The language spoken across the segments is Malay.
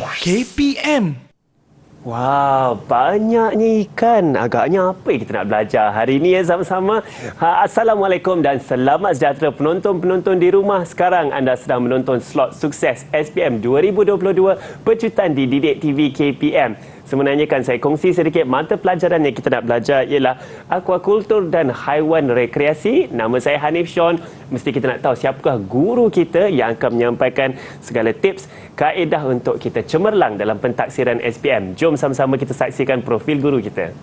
KPM. Wow, banyaknya ikan. Agaknya apa yang kita nak belajar hari ini sama-sama. Assalamualaikum dan selamat sejahtera penonton-penonton di rumah. Sekarang anda sedang menonton slot sukses SPM 2022 Pecutan di Didik TV KPM. Sebenarnya kan saya kongsi sedikit mata pelajaran yang kita nak belajar ialah aquakultur dan haiwan rekreasi. Nama saya Hanif Sean. Mesti kita nak tahu siapakah guru kita yang akan menyampaikan segala tips, kaedah untuk kita cemerlang dalam pentaksiran SPM. Jom sama-sama kita saksikan profil guru kita.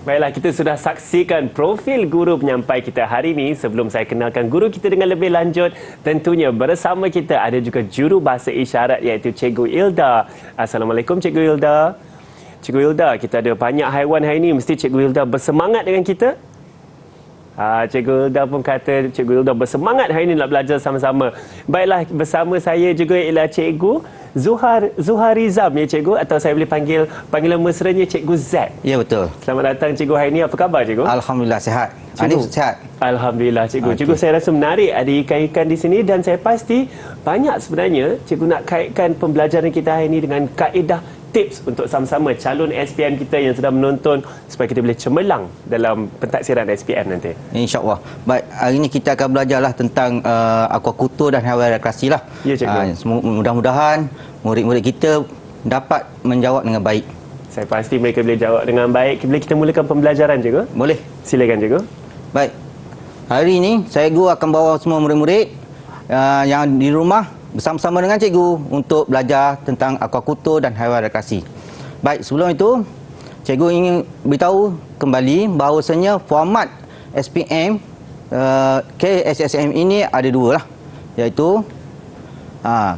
Baiklah, kita sudah saksikan profil guru penyampai kita hari ini. Sebelum saya kenalkan guru kita dengan lebih lanjut, tentunya bersama kita ada juga juru bahasa isyarat iaitu Cikgu Ilda. Assalamualaikum Cikgu Ilda. Cikgu Ilda, kita ada banyak haiwan hari ini. Mesti Cikgu Ilda bersemangat dengan kita? Cikgu Ilda pun kata Cikgu Ilda bersemangat hari ini nak belajar sama-sama. Baiklah, bersama saya juga ialah Cikgu Zuharizam ya Cikgu, atau saya boleh panggil panggilan mesranya Cikgu Z. Ya, betul. Selamat datang Cikgu hari ini. Apa khabar Cikgu? Alhamdulillah sihat. Hanif sihat. Alhamdulillah Cikgu. Cikgu, saya rasa menarik ada ikan-ikan di sini dan saya pasti banyak sebenarnya Cikgu nak kaitkan pembelajaran kita hari ini dengan kaedah tips untuk sama-sama calon SPM kita yang sedang menonton supaya kita boleh cemerlang dalam pentaksiran SPM nanti. InsyaAllah. Baik, hari ini kita akan belajarlah tentang aquakultur dan haiwan rekreasi lah. Ya Cikgu. Mudah-mudahan murid-murid kita dapat menjawab dengan baik. Saya pasti mereka boleh jawab dengan baik. Boleh kita mulakan pembelajaran Cikgu? Boleh. Silakan Cikgu. Baik. Hari ini saya akan bawa semua murid-murid yang di rumah bersama-sama dengan cikgu untuk belajar tentang aquakultur dan haiwan rekreasi. Baik, sebelum itu cikgu ingin beritahu kembali bahawasanya format SPM KSSM ini ada dua lah, iaitu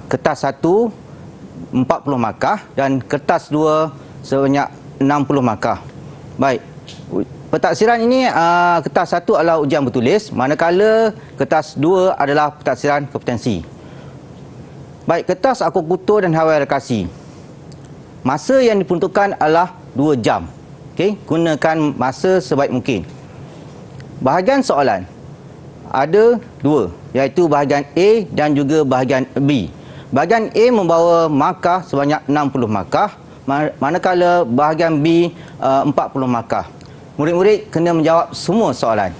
kertas 1 40 markah dan kertas 2 sebanyak 60 markah. Baik, pentaksiran ini kertas 1 adalah ujian bertulis, manakala kertas 2 adalah pentaksiran kompetensi. Baik, kertas aquakultur dan haiwan rekreasi. Masa yang diperuntukkan adalah 2 jam. Okey, gunakan masa sebaik mungkin. Bahagian soalan ada 2, iaitu bahagian A dan juga bahagian B. Bahagian A membawa markah sebanyak 60 markah, manakala bahagian B 40 markah. Murid-murid kena menjawab semua soalan.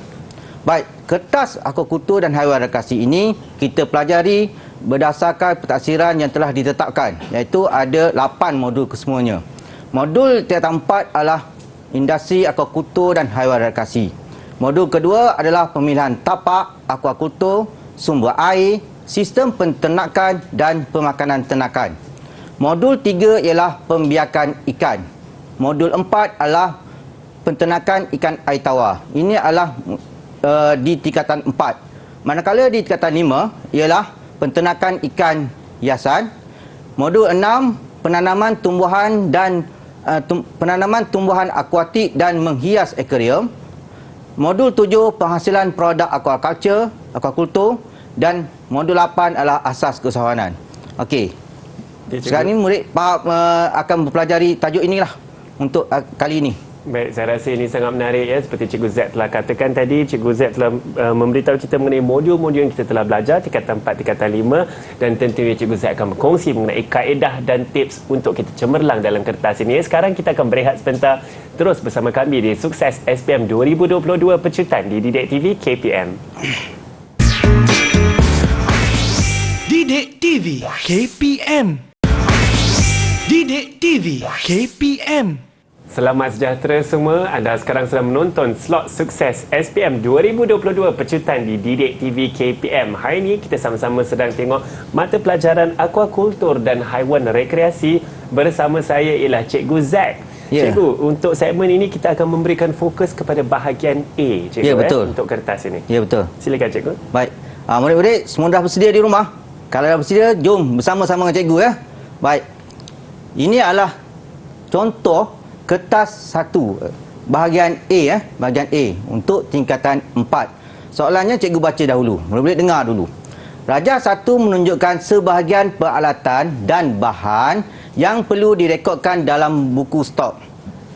Baik, kertas aquakultur dan haiwan rekreasi ini kita pelajari berdasarkan pentaksiran yang telah ditetapkan, iaitu ada 8 modul kesemuanya. Modul tingkatan 4 adalah industri aquakultur dan haiwan rekreasi. Modul kedua adalah pemilihan tapak aquakultur, sumber air, sistem penternakan dan pemakanan ternakan. Modul 3 ialah pembiakan ikan. Modul 4 adalah penternakan ikan air tawar. Ini adalah di tingkatan 4. Manakala di tingkatan 5 ialah penternakan ikan hiasan. Modul 6 penanaman tumbuhan dan penanaman tumbuhan akuatik dan menghias akuarium. Modul 7 penghasilan produk aquakultur dan modul 8 adalah asas keusahawanan. Okey. Sekarang ini murid akan mempelajari tajuk inilah untuk kali ini. Baik, saya rasa ini sangat menarik ya. Seperti Cikgu Z telah katakan tadi, Cikgu Z telah memberitahu kita mengenai modul-modul yang kita telah belajar, tingkatan 4, tingkatan 5, dan tentunya Cikgu Z akan berkongsi mengenai kaedah dan tips untuk kita cemerlang dalam kertas ini. Sekarang kita akan berehat sebentar, terus bersama kami di Sukses SPM 2022 Pecutan di Didik TV KPM. Didik TV KPM. Didik TV KPM. Selamat sejahtera semua. Anda sekarang sedang menonton slot sukses SPM 2022 Pecutan di Didik TV KPM. Hari ini kita sama-sama sedang tengok mata pelajaran aquakultur dan haiwan rekreasi. Bersama saya ialah Cikgu Z. Yeah. Cikgu, untuk segmen ini kita akan memberikan fokus kepada bahagian A, Cikgu, betul. Untuk kertas ini. Ya, betul. Silakan Cikgu. Baik. Murid-murid semua dah bersedia di rumah? Kalau dah bersedia, jom bersama-sama dengan cikgu ya. Baik. Ini adalah contoh kertas 1 bahagian A, bahagian A untuk tingkatan 4. Soalannya cikgu baca dahulu. Murid-murid dengar dulu. Rajah 1 menunjukkan sebahagian peralatan dan bahan yang perlu direkodkan dalam buku stok.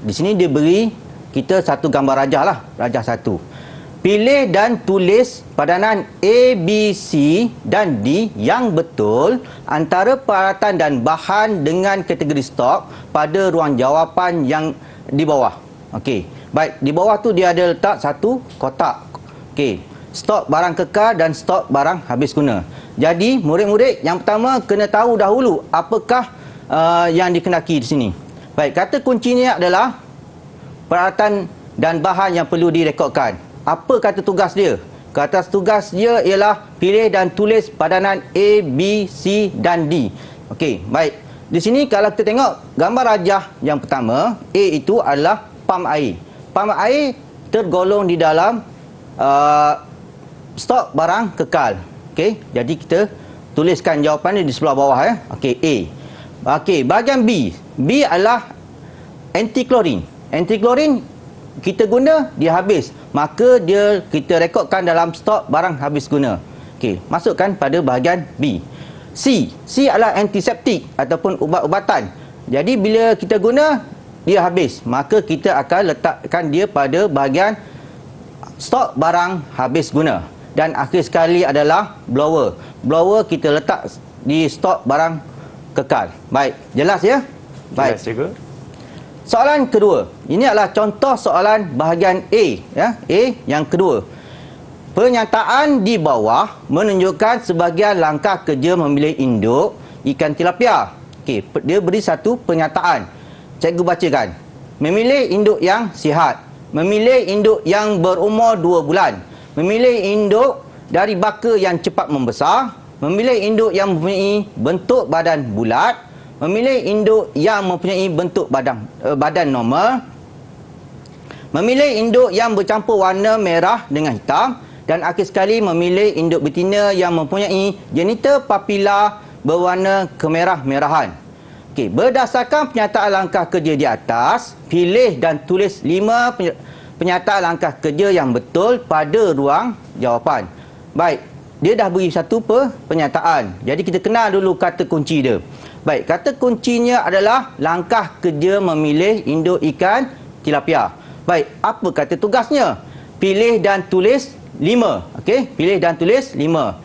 Di sini dia beri kita satu gambar rajah lah, rajah 1. Pilih dan tulis padanan A, B, C dan D yang betul antara peralatan dan bahan dengan kategori stok pada ruang jawapan yang di bawah. Okey. Baik, di bawah tu dia ada letak satu kotak. Okey. Stok barang kekal dan stok barang habis guna. Jadi, murid-murid yang pertama kena tahu dahulu apakah yang dikendaki di sini. Baik, kata kuncinya adalah peralatan dan bahan yang perlu direkodkan. Apa kata tugas dia? Kata tugas dia ialah pilih dan tulis padanan A, B, C dan D. Okey, baik. Di sini kalau kita tengok gambar rajah yang pertama, A itu adalah pam air. Pam air tergolong di dalam stok barang kekal. Okey, jadi kita tuliskan jawapan di sebelah bawah Okey, A. Okey, bahagian B. B adalah anti-klorin. Anti-klorin kita guna, dia habis. Maka kita rekodkan dalam stok barang habis guna. Okey, masukkan pada bahagian B. C. C adalah antiseptik ataupun ubat-ubatan. Jadi bila kita guna, dia habis. Maka kita akan letakkan dia pada bahagian stok barang habis guna. Dan akhir sekali adalah blower. Blower kita letak di stok barang kekal. Baik, jelas ya? Baik. Jelas, cikgu. Soalan kedua. Ini adalah contoh soalan bahagian A, A yang kedua. Pernyataan di bawah menunjukkan sebahagian langkah kerja memilih induk ikan tilapia. Okey, dia beri satu pernyataan. Cikgu bacakan. Memilih induk yang sihat, memilih induk yang berumur 2 bulan, memilih induk dari baka yang cepat membesar, memilih induk yang mempunyai bentuk badan bulat, memilih induk yang mempunyai bentuk badan normal, memilih induk yang bercampur warna merah dengan hitam, dan akhir sekali memilih induk betina yang mempunyai genital papila berwarna kemerah-merahan. Okey, berdasarkan pernyataan langkah kerja di atas, pilih dan tulis 5 pernyataan langkah kerja yang betul pada ruang jawapan. Baik, dia dah beri satu pernyataan. Jadi kita kenal dulu kata kunci dia. Baik, kata kuncinya adalah langkah kerja memilih induk ikan tilapia. Baik, apa kata tugasnya? Pilih dan tulis 5. Okey, pilih dan tulis 5.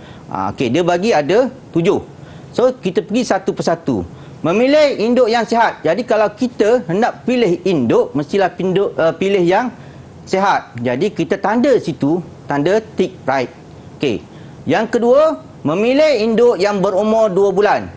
Okey, dia bagi ada 7. So, kita pergi satu persatu. Memilih induk yang sihat. Jadi, kalau kita hendak pilih induk, mestilah pilih yang sihat. Jadi, kita tanda situ, tanda tick right. Okey. Yang kedua, memilih induk yang berumur 2 bulan.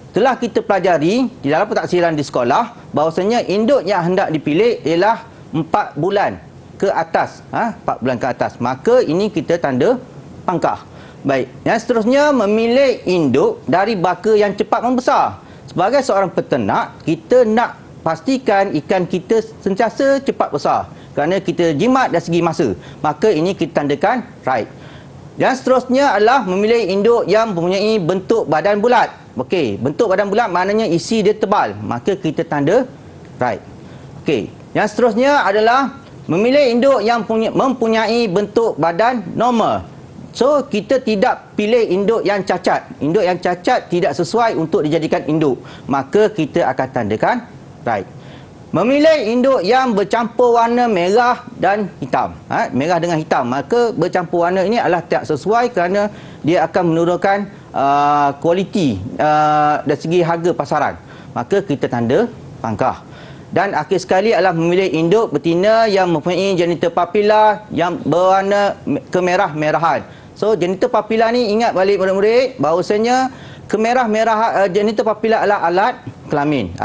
Telah kita pelajari di dalam pentaksiran di sekolah bahawasanya induk yang hendak dipilih ialah 4 bulan ke atas. 4 bulan ke atas. Maka ini kita tanda pangkah. Baik. Yang seterusnya, memilih induk dari baka yang cepat membesar. Sebagai seorang peternak, kita nak pastikan ikan kita sentiasa cepat besar. Kerana kita jimat dari segi masa. Maka ini kita tandakan right. Yang seterusnya adalah memilih induk yang mempunyai bentuk badan bulat. Okey, bentuk badan bulat maknanya isi dia tebal. Maka kita tanda right. Okey, yang seterusnya adalah memilih induk yang mempunyai bentuk badan normal. So, kita tidak pilih induk yang cacat. Induk yang cacat tidak sesuai untuk dijadikan induk. Maka kita akan tandakan right. Memilih induk yang bercampur warna merah dan hitam. Merah dengan hitam. Maka bercampur warna ini adalah tak sesuai kerana dia akan menurunkan kualiti dari segi harga pasaran. Maka kita tanda pangkah. Dan akhir sekali adalah memilih induk betina yang mempunyai genital papila yang berwarna kemerah-merahan. So, genital papila ni ingat balik murid-murid bahawasanya kemerah-merahan genital papila adalah alat kelamin.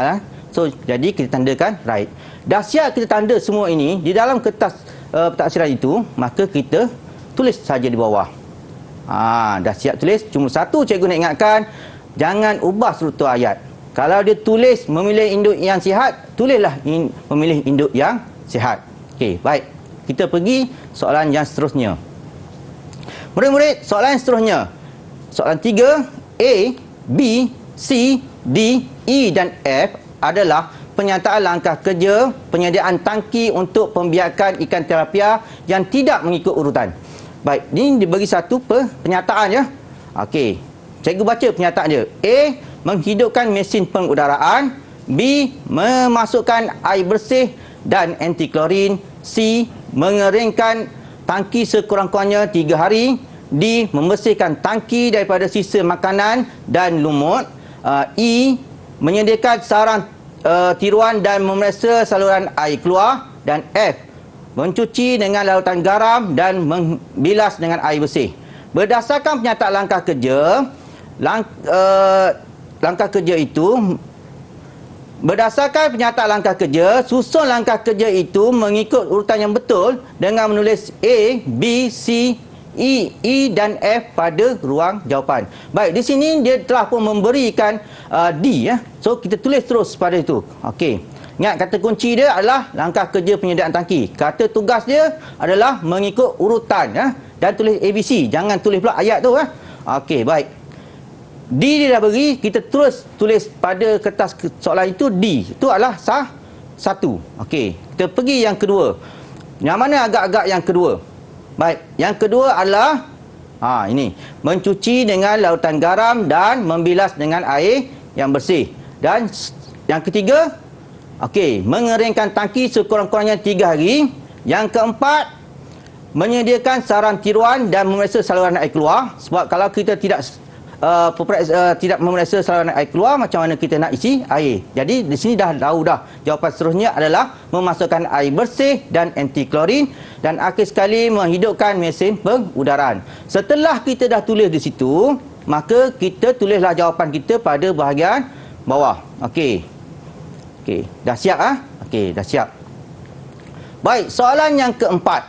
So, jadi kita tandakan right. Dah siap kita tanda semua ini di dalam kertas pentaksiran itu, maka kita tulis saja di bawah. Dah siap tulis. Cuma satu cikgu nak ingatkan, jangan ubah struktur ayat. Kalau dia tulis memilih induk yang sihat, tulislah memilih induk yang sihat. Okey, baik. Kita pergi soalan yang seterusnya. Murid-murid, soalan yang seterusnya. Soalan 3, A, B, C D, E dan F adalah penyataan langkah kerja penyediaan tangki untuk pembiakan ikan tilapia yang tidak mengikut urutan. Baik, ini dibagi satu penyataan ya. Okey, cikgu baca penyataan dia. A, menghidupkan mesin pengudaraan. B, memasukkan air bersih dan anti klorin. C, mengeringkan tangki sekurang-kurangnya 3 hari. D, membersihkan tangki daripada sisa makanan dan lumut. E, menyediakan sarang tiruan dan memeriksa saluran air keluar. Dan F, mencuci dengan larutan garam dan membilas dengan air bersih. Berdasarkan penyataan langkah kerja, berdasarkan penyataan langkah kerja, susun langkah kerja itu mengikut urutan yang betul dengan menulis A, B, C, E dan F pada ruang jawapan. Baik, di sini dia telah pun memberikan D ya. So kita tulis terus pada itu. Okey. Ingat, kata kunci dia adalah langkah kerja penyediaan tangki. Kata tugas dia adalah mengikut urutan ya. Dan tulis ABC, jangan tulis pula ayat tu ya. Okey, baik. D dia dah beri, kita terus tulis pada kertas soalan itu D. Itu adalah satu. Okey, kita pergi yang kedua. Yang mana agak-agak yang kedua? Baik, yang kedua adalah ini, mencuci dengan larutan garam dan membilas dengan air yang bersih. Dan yang ketiga, okey, mengeringkan tangki sekurang-kurangnya 3 hari. Yang keempat, menyediakan sarang tiruan dan memeriksa saluran air keluar. Sebab kalau kita tidak memeriksa saluran air keluar, macam mana kita nak isi air? Jadi di sini dah tahu dah. Jawapan seterusnya adalah memasukkan air bersih dan anti klorin. Dan akhir sekali, menghidupkan mesin pengudaraan. Setelah kita dah tulis di situ, maka kita tulislah jawapan kita pada bahagian bawah. Okey. Okey, dah siap Okey, dah siap. Baik, soalan yang keempat.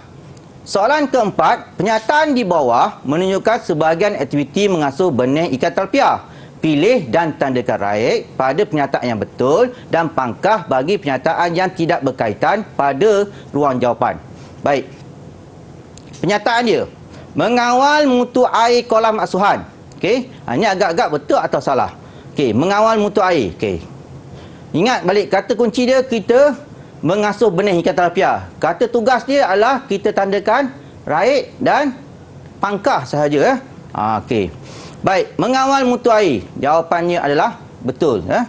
Soalan keempat, penyataan di bawah menunjukkan sebahagian aktiviti mengasuh benih ikan tilapia. Pilih dan tandakan right pada penyataan yang betul dan pangkah bagi penyataan yang tidak berkaitan pada ruang jawapan. Baik. Penyataan dia, mengawal mutu air kolam asuhan. Okey, ini agak-agak betul atau salah? Okey, mengawal mutu air. Okey. Ingat balik kata kunci dia, kita mengasuh benih ikan tilapia. Kata tugas dia adalah kita tandakan right dan pangkah sahaja ya. Okey. Baik, mengawal mutu air. Jawapannya adalah betul ya.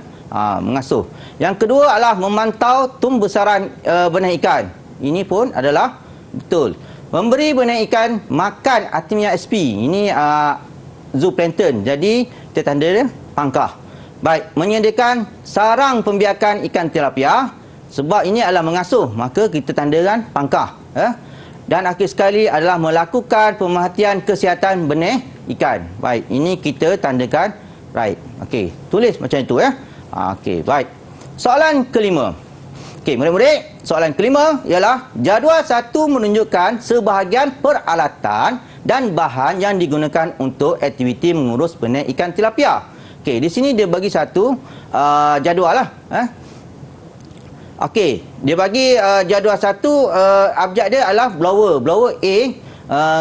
Mengasuh. Yang kedua adalah memantau tumbesaran benih ikan. Ini pun adalah betul. Memberi benih ikan makan Artemia sp. Ini zooplankton. Jadi kita tanda dia pangkah. Baik, menyediakan sarang pembiakan ikan tilapia. Sebab ini adalah mengasuh, maka kita tandakan pangkah ya. Dan akhir sekali adalah melakukan pemerhatian kesihatan benih ikan. Baik, ini kita tandakan right. Okey, tulis macam itu ya. Okey, baik. Soalan kelima. Okey, murid-murid, soalan kelima ialah jadual 1 menunjukkan sebahagian peralatan dan bahan yang digunakan untuk aktiviti mengurus benih ikan tilapia. Okey, di sini dia bagi satu jadual lah. Okey, dia bagi jadual 1, abjad dia adalah blower. Blower A,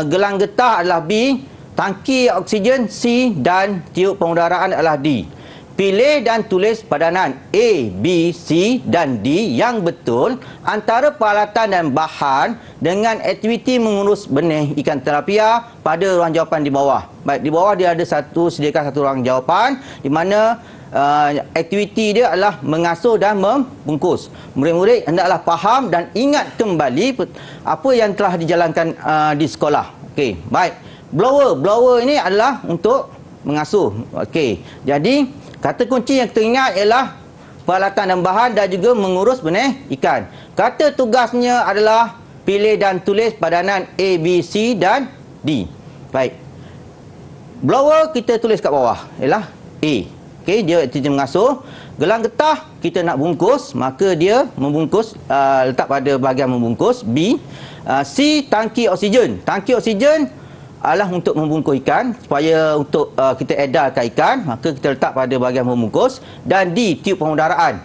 gelang getah adalah B, tangki oksigen C dan tiup pengudaraan adalah D. Pilih dan tulis padanan A, B, C dan D yang betul antara peralatan dan bahan dengan aktiviti mengurus benih ikan tilapia pada ruang jawapan di bawah. Baik, di bawah dia ada sediakan satu ruang jawapan di mana aktiviti dia adalah mengasuh dan membungkus. Murid-murid hendaklah faham dan ingat kembali apa yang telah dijalankan di sekolah. Okey, baik. Blower ini adalah untuk mengasuh. Okey, jadi kata kunci yang kita ingat ialah peralatan dan bahan dan juga mengurus benih ikan. Kata tugasnya adalah pilih dan tulis padanan A, B, C dan D. Baik. Blower kita tulis kat bawah ialah A. Okey, dia aktiviti mengasuh. Gelang getah kita nak bungkus, maka dia membungkus, letak pada bahagian membungkus. B. C, tangki oksigen. Tangki oksigen adalah untuk membungkus ikan supaya untuk kita edarkan ikan, maka kita letak pada bahagian membungkus. Dan D, tiup pengudaraan,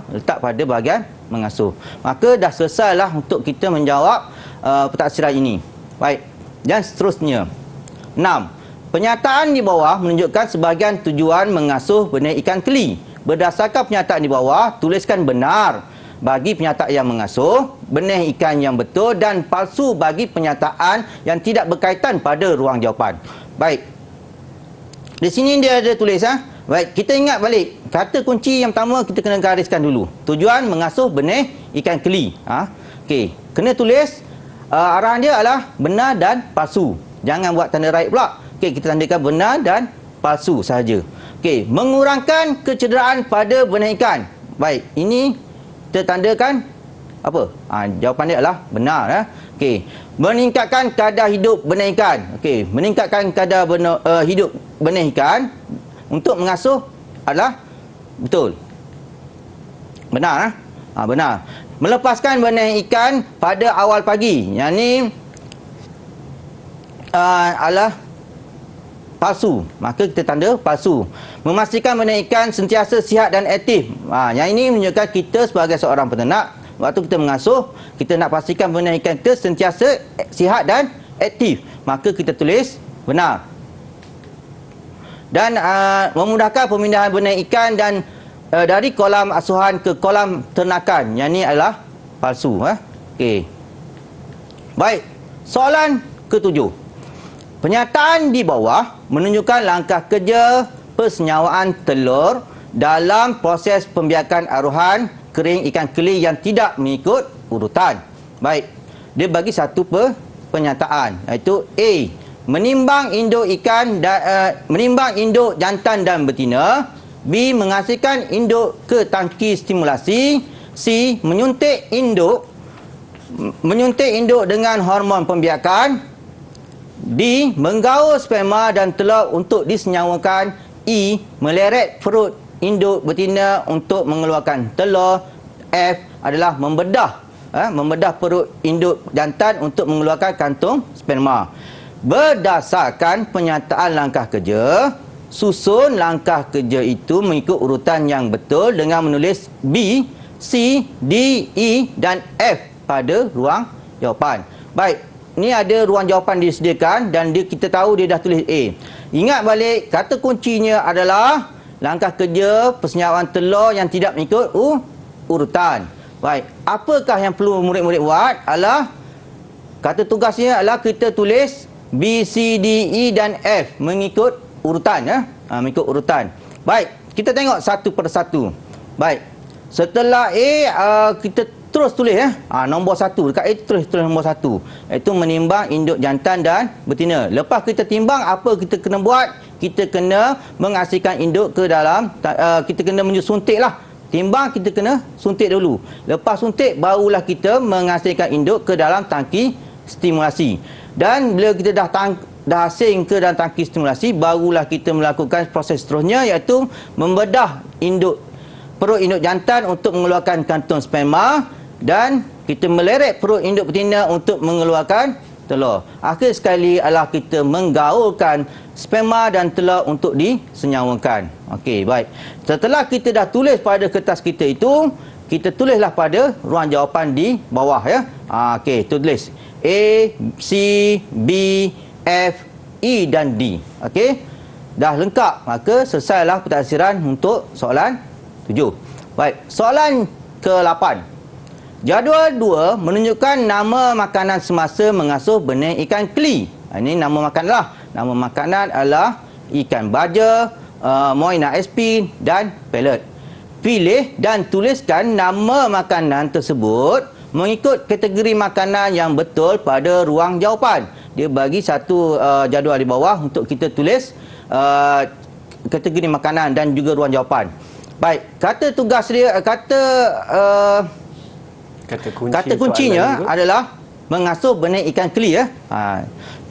letak pada bahagian mengasuh. Maka dah selesailah untuk kita menjawab pentaksiran ini. Baik, dan seterusnya. 6. Penyataan di bawah menunjukkan sebahagian tujuan mengasuh benih ikan keli. berdasarkan pernyataan di bawah, tuliskan benar bagi pernyataan yang mengasuh, benih ikan yang betul dan palsu bagi pernyataan yang tidak berkaitan pada ruang jawapan. Baik. Di sini dia ada tulis Baik, kita ingat balik. Kata kunci yang pertama kita kena gariskan dulu. Tujuan mengasuh benih ikan keli. Okey, kena tulis arahan dia adalah benar dan palsu. Jangan buat tanda right pula. Okey, kita tandakan benar dan palsu sahaja. Okey, mengurangkan kecederaan pada benih ikan. Baik, ini kita tandakan apa? Jawapan dia adalah benar. Okey, meningkatkan kadar hidup benih ikan. Okey, meningkatkan kadar hidup benih ikan untuk mengasuh adalah betul. Benar. Benar. Melepaskan benih ikan pada awal pagi. Yang ni adalah palsu. Maka kita tanda palsu. Memastikan benih ikan sentiasa sihat dan aktif. Yang ini menunjukkan kita sebagai seorang peternak, waktu kita mengasuh, kita nak pastikan benih ikan kita sentiasa sihat dan aktif. Maka kita tulis benar. Dan memudahkan pemindahan benih ikan dan dari kolam asuhan ke kolam ternakan. Yang ini adalah palsu. Okey. Baik. Soalan ke-7. Pernyataan di bawah menunjukkan langkah kerja persenyawaan telur dalam proses pembiakan aruhan kering ikan keli yang tidak mengikut urutan. Baik. Dia bagi satu pernyataan, iaitu A. Menimbang induk ikan menimbang induk jantan dan betina. B. Menghasilkan induk ke tangki stimulasi. C. Menyuntik induk dengan hormon pembiakan. D. Menggaul sperma dan telur untuk disenyawakan. E. Meleret perut induk betina untuk mengeluarkan telur. F. Adalah membedah perut induk jantan untuk mengeluarkan kantung sperma. Berdasarkan pernyataan langkah kerja, susun langkah kerja itu mengikut urutan yang betul dengan menulis B, C, D, E dan F pada ruang jawapan. Baik, ni ada ruang jawapan disediakan dan kita tahu dia dah tulis A. Ingat balik, kata kuncinya adalah langkah kerja persenyawaan telur yang tidak mengikut urutan. Baik, apakah yang perlu murid-murid buat adalah kata tugasnya adalah kita tulis B, C, D, E dan F mengikut urutan. Mengikut urutan. Baik, kita tengok satu persatu. Baik, setelah A kita terus tulis nombor 1. Dekat A terus nombor 1, iaitu menimbang induk jantan dan betina. Lepas kita timbang, apa kita kena buat? Kita kena menghasilkan induk ke dalam kita kena suntik lah. Timbang kita kena suntik dulu. Lepas suntik barulah kita menghasilkan induk ke dalam tangki stimulasi. Dan bila kita dah hasil ke dalam tangki stimulasi, barulah kita melakukan proses seterusnya, iaitu membedah perut induk jantan untuk mengeluarkan kantung sperma dan kita meleret perut induk betina untuk mengeluarkan telur. Akhir sekali adalah kita menggaulkan sperma dan telur untuk disenyawakan. Okey, baik. Setelah kita dah tulis pada kertas kita itu, kita tulislah pada ruang jawapan di bawah okey, tulis A, C, B, F, E dan D. Okey. Dah lengkap, maka selesailah pentadbiran untuk soalan 7. Baik, soalan ke-8. Jadual 2 menunjukkan nama makanan semasa mengasuh benih ikan keli. Ini nama makanan lah. Nama makanan adalah ikan baja, Moina SP dan pellet. Pilih dan tuliskan nama makanan tersebut mengikut kategori makanan yang betul pada ruang jawapan. Dia bagi satu jadual di bawah untuk kita tulis kategori makanan dan juga ruang jawapan. Baik, kata tugas dia, kata kuncinya adalah mengasuh benih ikan keli.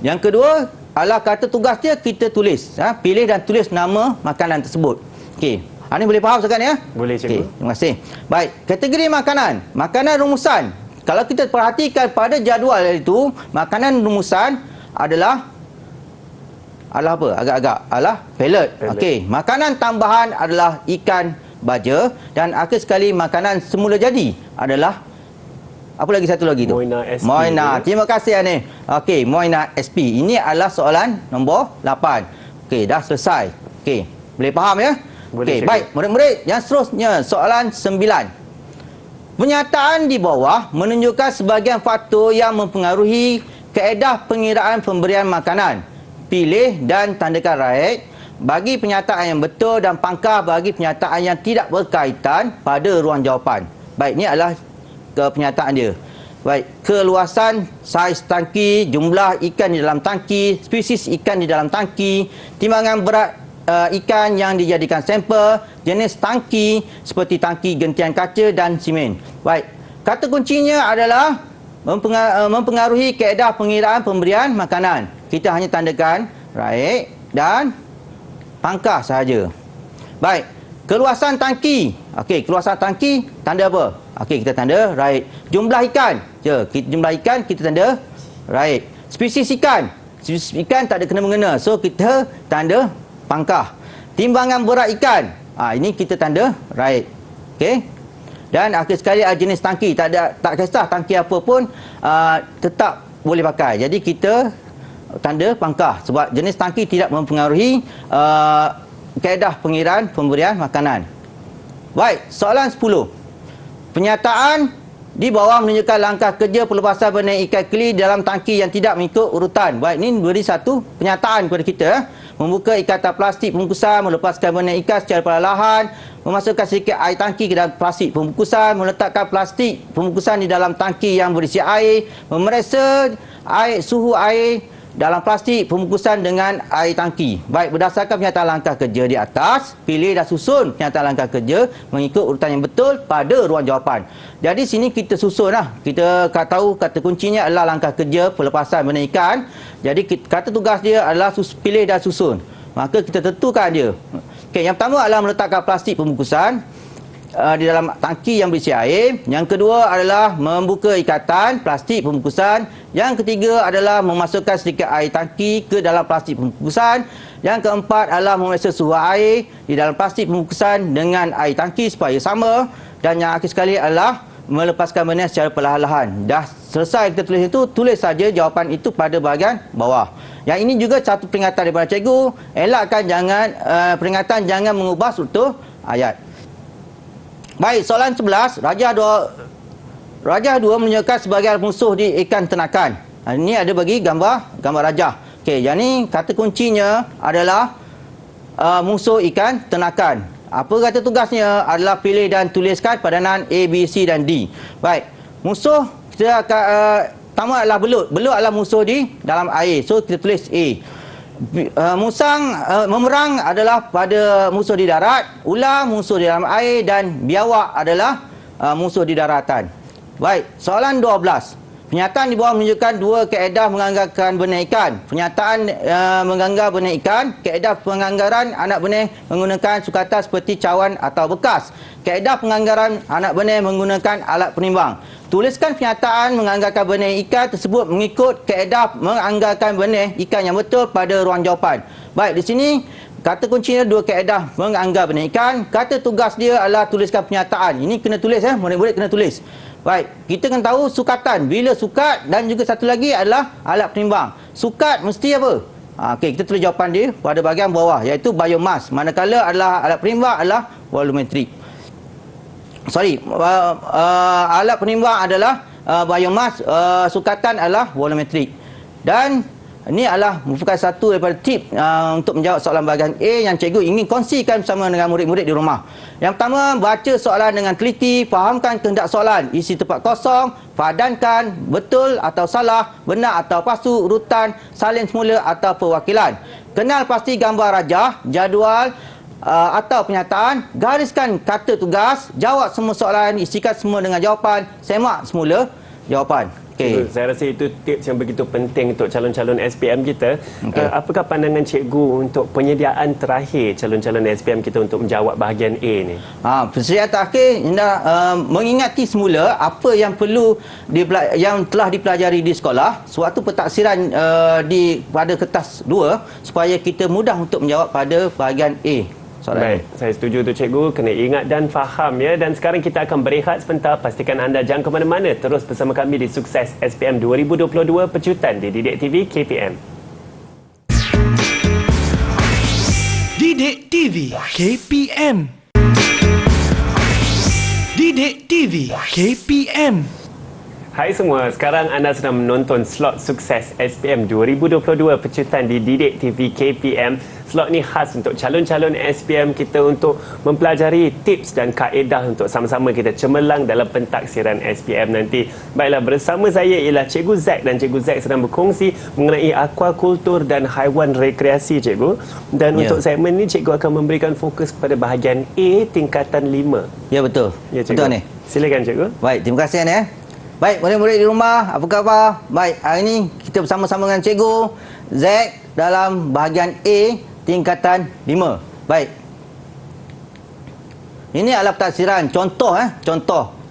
Yang kedua adalah kata tugas dia kita tulis. Pilih dan tulis nama makanan tersebut. Okey. Ini boleh faham sekarang Boleh, cikgu. Okay, terima kasih. Baik, kategori makanan. Makanan rumusan. Kalau kita perhatikan pada jadual itu, makanan rumusan adalah apa? Agak-agak adalah pellet. Okey, makanan tambahan adalah ikan baja dan akhir sekali makanan semula jadi adalah apa lagi satu lagi tu? Moina SP. Moina. Terima kasih Ani. Okey, Moina SP. Ini adalah soalan nombor 8. Okey, dah selesai. Okey, boleh faham ya? Boleh, Okey, baik. Murid-murid, yang seterusnya soalan 9. Pernyataan di bawah menunjukkan sebahagian faktor yang mempengaruhi kaedah pengiraan pemberian makanan. Pilih dan tandakan right bagi pernyataan yang betul dan pangkah bagi pernyataan yang tidak berkaitan pada ruang jawapan. Baik, ini adalah pernyataan dia. Baik, keluasan saiz tangki, jumlah ikan di dalam tangki, spesies ikan di dalam tangki, timbangan berat ikan yang dijadikan sampel, jenis tangki seperti tangki gentian kaca dan simen. Baik, kata kuncinya adalah mempengaruhi kaedah pengiraan pemberian makanan. Kita hanya tandakan right dan pangkah sahaja. Baik, keluasan tangki. Okey, keluasan tangki tanda apa? Okey, kita tanda right. Jumlah ikan. Jumlah ikan kita tanda right. Spesies ikan. Spesies ikan tak ada kena-mengena. So kita tanda pangkah. Timbangan berat ikan. Ini kita tanda right. Okey. Dan akhir sekali jenis tangki. Tak kisah tangki apa pun tetap boleh pakai. Jadi kita tanda pangkah sebab jenis tangki tidak mempengaruhi kaedah pengiraan pemberian makanan. Baik, soalan 10. Pernyataan di bawah menunjukkan langkah kerja pelepasan benih ikan keli dalam tangki yang tidak mengikut urutan. Baik, ini beri satu pernyataan kepada kita. Membuka ikatan plastik pembungkusan, melepaskan benih ikan secara perlahan, memasukkan sedikit air tangki ke dalam plastik pembungkusan, meletakkan plastik pembungkusan di dalam tangki yang berisi air, memeriksa suhu air dalam plastik pembungkusan dengan air tangki. Baik, berdasarkan pernyataan langkah kerja di atas, pilih dan susun pernyataan langkah kerja mengikut urutan yang betul pada ruang jawapan. Jadi sini kita susunlah. Kita tahu kata kuncinya adalah langkah kerja pelepasan benih ikan. Jadi kata tugas dia adalah pilih dan susun. Maka kita tentukan dia. Okey, yang pertama adalah meletakkan plastik pembungkusan di dalam tangki yang berisi air. Yang kedua adalah membuka ikatan plastik pembungkusan. Yang ketiga adalah memasukkan sedikit air tangki ke dalam plastik pembungkusan. Yang keempat adalah memeriksa suhu air di dalam plastik pembungkusan dengan air tangki supaya sama. Dan yang akhir sekali adalah melepaskan benih secara perlahan-lahan. Dah selesai kita tulis itu, tulis saja jawapan itu pada bahagian bawah. Yang ini juga satu peringatan daripada cikgu. Elakkan peringatan jangan mengubah struktur ayat. Baik, soalan 11. Rajah 2 menunjukkan sebagai musuh di ikan ternakan. Ini ada bagi gambar rajah. Okey, yang ni kata kuncinya adalah musuh ikan ternakan. Apa kata tugasnya adalah pilih dan tuliskan padanan A, B, C dan D. Baik, musuh kita akan pertama adalah belut. Belut adalah musuh di dalam air. So kita tulis A. Memerang adalah pada musuh di darat, ular musuh di dalam air dan biawak adalah musuh di daratan. Baik, soalan 12. Pernyataan di bawah menunjukkan dua kaedah menganggarkan benih ikan. Pernyataan menganggar benih ikan, kaedah penganggaran anak benih menggunakan sukatan seperti cawan atau bekas. Kaedah penganggaran anak benih menggunakan alat penimbang. Tuliskan pernyataan menganggarkan benih ikan tersebut mengikut kaedah menganggarkan benih ikan yang betul pada ruang jawapan. Baik, di sini kata kuncinya dua kaedah menganggar benih ikan. Kata tugas dia adalah tuliskan pernyataan. Ini kena tulis murid-murid kena tulis. Baik, kita kena tahu sukatan. Bila sukat dan juga satu lagi adalah alat penimbang. Sukat mesti apa? Okey, kita tulis jawapan dia pada bahagian bawah iaitu biomass. Manakala adalah alat penimbang adalah volumetric. Alat penimbang adalah biomass, sukatan adalah volumetric. Dan ini adalah merupakan satu daripada tip untuk menjawab soalan bahagian A yang cikgu ingin kongsikan bersama dengan murid-murid di rumah. Yang pertama, baca soalan dengan teliti, fahamkan kehendak soalan, isi tempat kosong, padankan betul atau salah, benar atau palsu, urutan, salin semula atau perwakilan. Kenal pasti gambar rajah, jadual atau pernyataan, gariskan kata tugas, jawab semua soalan, isikan semua dengan jawapan, semak semula jawapan. Okay. Saya rasa itu tips yang begitu penting untuk calon-calon SPM kita. Apakah pandangan cikgu untuk penyediaan terakhir calon-calon SPM kita untuk menjawab bahagian A ni? Persediaan terakhir mengingati semula apa yang perlu yang telah dipelajari di sekolah, suatu pentaksiran pada kertas 2 supaya kita mudah untuk menjawab pada bahagian A. Baik, saya setuju tu cikgu, kena ingat dan faham ya. Dan sekarang kita akan berehat sebentar. Pastikan anda jangan ke mana-mana, terus bersama kami di Sukses SPM 2022 Pecutan di Didik TV KPM. Didik TV KPM. Didik TV KPM. Hai semua, sekarang anda sedang menonton slot sukses SPM 2022 pecutan di Didik TV KPM. Slot ni khas untuk calon-calon SPM kita untuk mempelajari tips dan kaedah untuk sama-sama kita cemerlang dalam pentaksiran SPM nanti. Baiklah, bersama saya ialah Cikgu Zack dan Cikgu Zack sedang berkongsi mengenai aquakultur dan haiwan rekreasi, Cikgu. Dan untuk segmen ni, Cikgu akan memberikan fokus kepada bahagian A tingkatan 5. Ya, betul. Ya, Cikgu. Betul ni. Silakan, Cikgu. Baik, terima kasih ni. Baik, murid-murid di rumah, apa khabar? Baik, hari ini kita bersama-sama dengan Cikgu Zack dalam bahagian A tingkatan 5. Baik. Ini adalah pentadbiran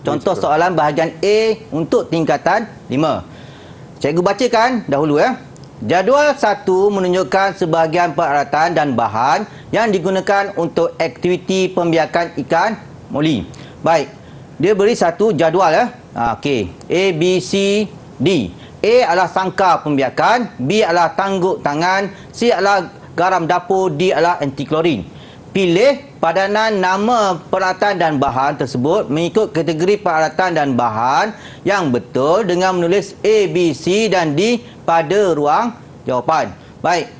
contoh soalan bahagian A untuk tingkatan 5. Cikgu bacakan dahulu ya. Jadual 1 menunjukkan sebahagian peralatan dan bahan yang digunakan untuk aktiviti pembiakan ikan moli. Baik. Dia beri satu jadual ya. Okey. A, B, C, D. A adalah sangka pembiakan, B adalah tangguk tangan, C adalah garam dapur, D adalah anti-klorin. Pilih padanan nama peralatan dan bahan tersebut mengikut kategori peralatan dan bahan yang betul dengan menulis A, B, C dan D pada ruang jawapan. Baik.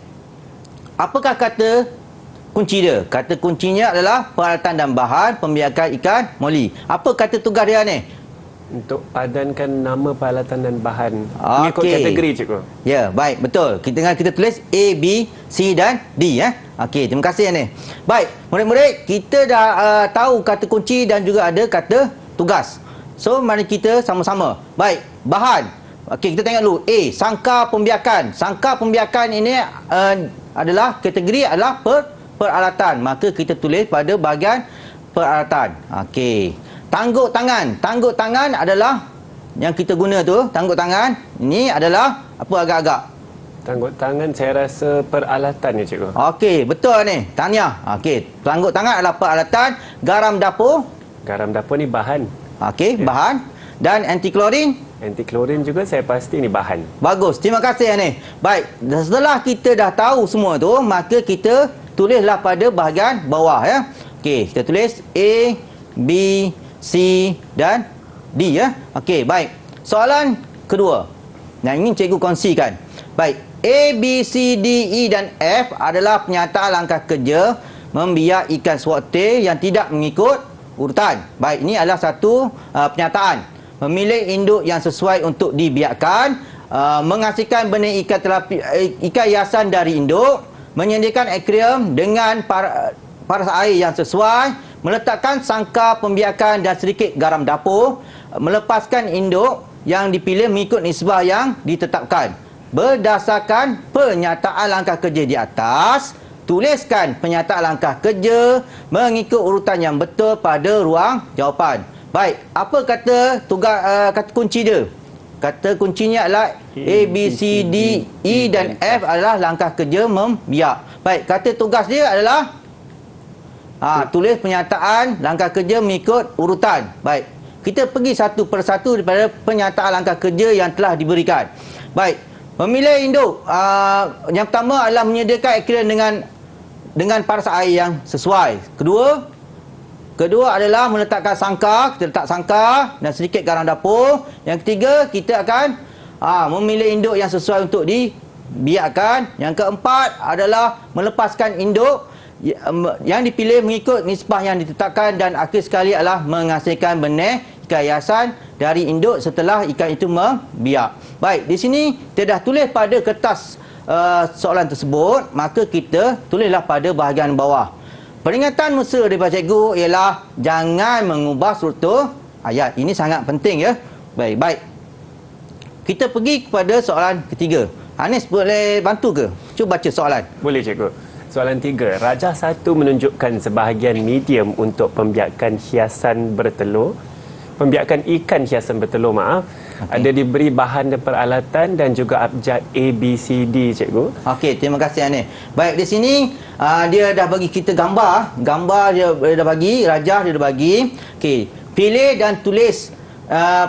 Apakah kata kunci dia? Kata kuncinya adalah peralatan dan bahan pembiakan ikan moli. Apa kata tugas dia ni? Untuk padankan nama peralatan dan bahan mengikut kategori, Cikgu. Ya, baik, betul. Kita tulis A, B, C dan D ya. Okey, terima kasih ni. Baik, murid-murid, kita dah tahu kata kunci dan juga ada kata tugas. So, mari kita sama-sama. Baik, bahan. Okey, kita tengok dulu. A, sangka pembiakan. Sangka pembiakan ini adalah kategori adalah peralatan. Maka kita tulis pada bahagian peralatan. Okey. Tangguk tangan. Tangguk tangan adalah yang kita guna tu. Tangguk tangan ini adalah apa agak-agak? Tangguk tangan saya rasa peralatan ya, Cikgu. Okey, betul ni. Tahniah. Okey, tangguk tangan adalah peralatan. Garam dapur. Garam dapur ni bahan. Okey, bahan. Dan anti-klorin. Anti-klorin juga saya pasti ni bahan. Bagus. Terima kasih ni. Baik, setelah kita dah tahu semua tu, maka kita tulislah pada bahagian bawah ya. Okey, kita tulis A, B, C dan D ya. Okey, baik. Soalan kedua yang ingin cikgu kongsikan. Baik, A, B, C, D, E dan F adalah pernyataan langkah kerja membiak ikan swordtail yang tidak mengikut urutan. Baik, ini adalah satu pernyataan. Memilih induk yang sesuai untuk dibiakkan, menghasilkan benih ikan hiasan dari induk, menyediakan akuarium dengan paras air yang sesuai, meletakkan sangka pembiakan dan sedikit garam dapur, melepaskan induk yang dipilih mengikut nisbah yang ditetapkan. Berdasarkan pernyataan langkah kerja di atas, tuliskan pernyataan langkah kerja mengikut urutan yang betul pada ruang jawapan. Baik, apa kata tugas kata kunci dia? Kata kuncinya adalah A, B, C, D, E dan F adalah langkah kerja membiak. Baik, kata tugas dia adalah tulis pernyataan langkah kerja mengikut urutan. Baik, kita pergi satu persatu daripada pernyataan langkah kerja yang telah diberikan. Baik, memilih induk. Yang pertama adalah menyediakan akuarium dengan paras air yang sesuai. Kedua adalah meletakkan sangka. Kita letak sangka dan sedikit garam dapur. Yang ketiga, kita akan memilih induk yang sesuai untuk dibiakkan. Yang keempat adalah melepaskan induk yang dipilih mengikut nisbah yang ditetapkan, dan akhir sekali adalah menghasilkan benih ikan hiasan dari induk setelah ikan itu membiak. Baik, di sini kita dah tulis pada kertas soalan tersebut, maka kita tulislah pada bahagian bawah. Peringatan mesra daripada cikgu ialah jangan mengubah struktur ayat. Ini sangat penting ya. Baik. Kita pergi kepada soalan ketiga. Anis boleh bantu ke? Cuba baca soalan. Boleh, Cikgu. Soalan 3. Rajah 1 menunjukkan sebahagian medium untuk pembiakan hiasan bertelur. Pembiakan ikan hiasan bertelur, maaf. Okay. Ada diberi bahan dan peralatan dan juga abjad A, B, C, D, Cikgu. Okey, terima kasih Anil. Baik, di sini dia dah bagi kita gambar. Gambar dia dah bagi, rajah dia dah bagi. Okey, pilih dan tulis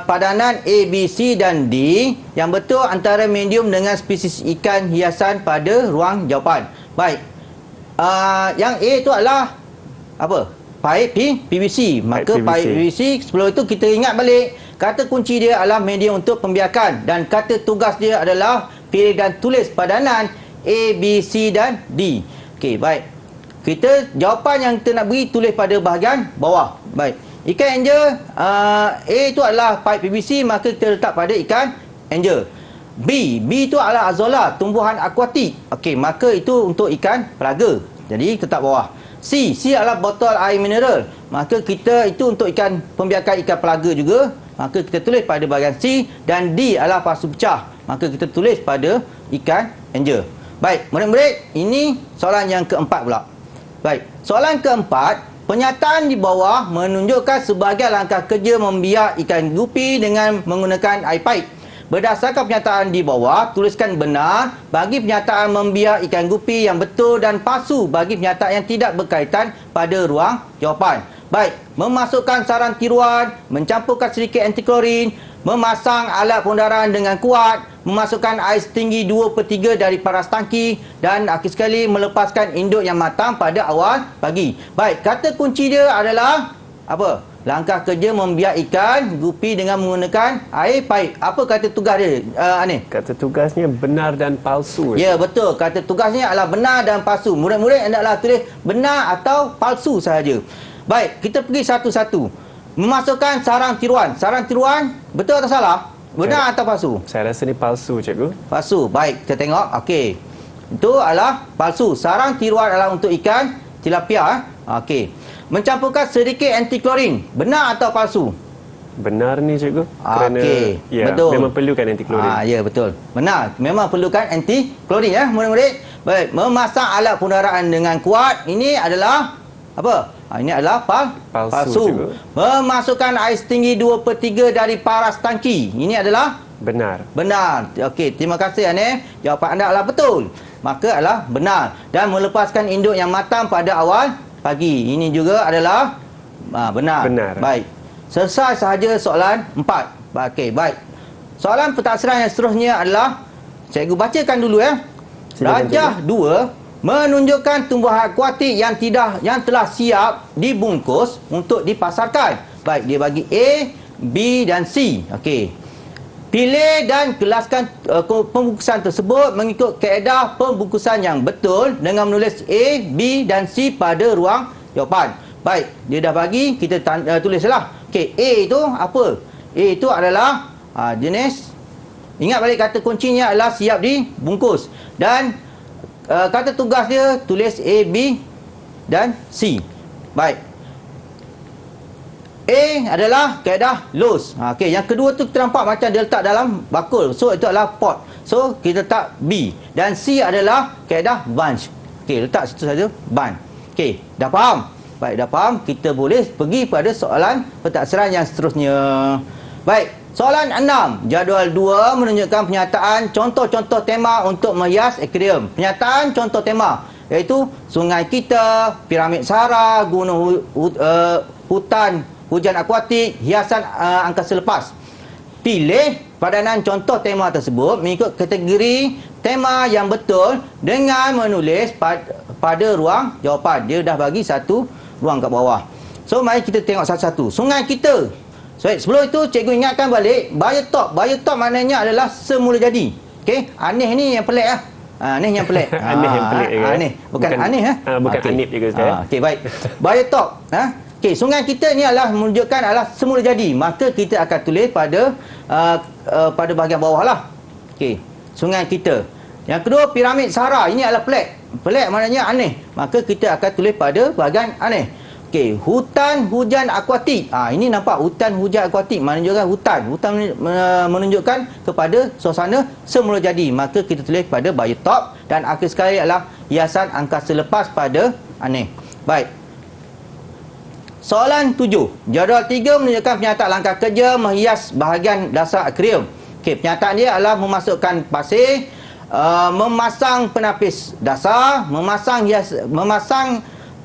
padanan A, B, C dan D yang betul antara medium dengan spesies ikan hiasan pada ruang jawapan. Baik. Yang A itu adalah apa? Pipe PVC. Maka pipe PVC. Sebelum itu kita ingat balik, kata kunci dia adalah media untuk pembiakan, dan kata tugas dia adalah pilih dan tulis padanan A, B, C dan D. Okey, baik. Kita jawapan yang kita nak beri tulis pada bahagian bawah. Baik. Ikan angel, A itu adalah pipe PVC, maka kita letak pada ikan angel. B itu adalah azolla, tumbuhan akuatik. Okey, maka itu untuk ikan pelaga. Jadi tetap bawah. C adalah botol air mineral. Maka kita itu untuk ikan pembiakan ikan pelaga juga. Maka kita tulis pada bahagian C. Dan D adalah palsu pecah. Maka kita tulis pada ikan angel. Baik, murid-murid, ini soalan yang keempat pula. Baik, soalan keempat, pernyataan di bawah menunjukkan sebagai langkah kerja membiak ikan gupi dengan menggunakan air paip. Berdasarkan pernyataan di bawah, tuliskan benar bagi pernyataan membiak ikan gupi yang betul dan palsu bagi pernyataan yang tidak berkaitan pada ruang jawapan. Baik, memasukkan sarang tiruan, mencampurkan sedikit antiklorin, memasang alat pendaraan dengan kuat, memasukkan air setinggi 2/3 dari paras tangki, dan akhir sekali melepaskan induk yang matang pada awal pagi. Baik, kata kunci dia adalah apa? Langkah kerja membiak ikan gupi dengan menggunakan air paip. Apa kata tugas dia, Aneh? Kata tugasnya benar dan palsu. Ya, betul. Kata tugasnya adalah benar dan palsu. Murid-murid hendaklah tulis benar atau palsu sahaja. Baik, kita pergi satu-satu. Memasukkan sarang tiruan. Sarang tiruan, betul atau salah? Benar atau palsu? Saya rasa ni palsu, cikgu. Palsu. Baik, kita tengok. Okey. Itu adalah palsu. Sarang tiruan adalah untuk ikan tilapia. Okey. Mencampurkan sedikit antiklorin. Benar atau palsu? Benar ni, cikgu. Kerana ya, betul. Memang perlukan antiklorin. Ya, betul. Benar. Memang perlukan antiklorin ya, murid-murid. Baik, memasang alat pendaraan dengan kuat. Ini adalah apa? Ini adalah palsu. Memasukkan air setinggi 2/3 dari paras tangki. Ini adalah benar. Benar. Okey, terima kasih Aneh. Jawapan anda adalah betul. Maka adalah benar. Dan melepaskan induk yang matang pada awal pagi. Ini juga adalah benar. Baik. Selesai sahaja soalan 4. Okey, baik. Soalan pentaksiran yang seterusnya adalah, cikgu bacakan dulu ya. Rajah 2 menunjukkan tumbuhan akuatik yang telah siap dibungkus untuk dipasarkan. Baik, dia bagi A, B dan C. Okey. Pilih dan kelaskan pembungkusan tersebut mengikut kaedah pembungkusan yang betul dengan menulis A, B dan C pada ruang jawapan. Baik, dia dah bagi, kita tulislah. Okey, A itu apa? A itu adalah jenis, ingat balik kata kuncinya adalah siap dibungkus. Dan kata tugas dia tulis A, B dan C. Baik. A adalah kaedah loose. Okey, yang kedua tu kita nampak macam dia letak dalam bakul. So itu adalah pot. So kita letak B. Dan C adalah kaedah bunch. Okey, letak situ saja bunch. Okey, dah faham? Baik, dah faham. Kita boleh pergi pada soalan pentaksiran yang seterusnya. Baik, soalan 6. Jadual 2 menunjukkan pernyataan contoh-contoh tema untuk menghias akuarium. Pernyataan contoh tema iaitu sungai kita, piramid Sahara, gunung hutan hujan akuatik, hiasan angkasa lepas. Pilih padanan contoh tema tersebut mengikut kategori tema yang betul dengan menulis pada ruang jawapan. Dia dah bagi satu ruang kat bawah. So, mari kita tengok satu-satu. Sungai kita. So, sebelum itu, cikgu ingatkan balik, biotop. Biotop maknanya adalah semula jadi. Okey, Aneh ni yang pelik lah. Aneh yang pelik. Aneh yang pelik. Aneh. Bukan Aneh. Bukan okay. Anip juga, Ustaz. Okey, baik. Biotop. Okey, sungai kita ni adalah menunjukkan adalah semula jadi. Maka kita akan tulis pada bahagian bawah lah. Okey, sungai kita. Yang kedua, piramid Sahara. Ini adalah pelik. Pelik maknanya aneh. Maka kita akan tulis pada bahagian aneh. Okey, hutan hujan akuatik. Ini nampak hutan hujan akuatik menunjukkan hutan. Hutan menunjukkan kepada suasana semula jadi. Maka kita tulis pada biotop. Dan akhir sekali adalah hiasan angkasa lepas pada aneh. Baik. Soalan 7. Jadual 3 menunjukkan pernyataan langkah kerja menghias bahagian dasar akuarium. Okey, pernyataan dia adalah memasukkan pasir, memasang penapis dasar, memasang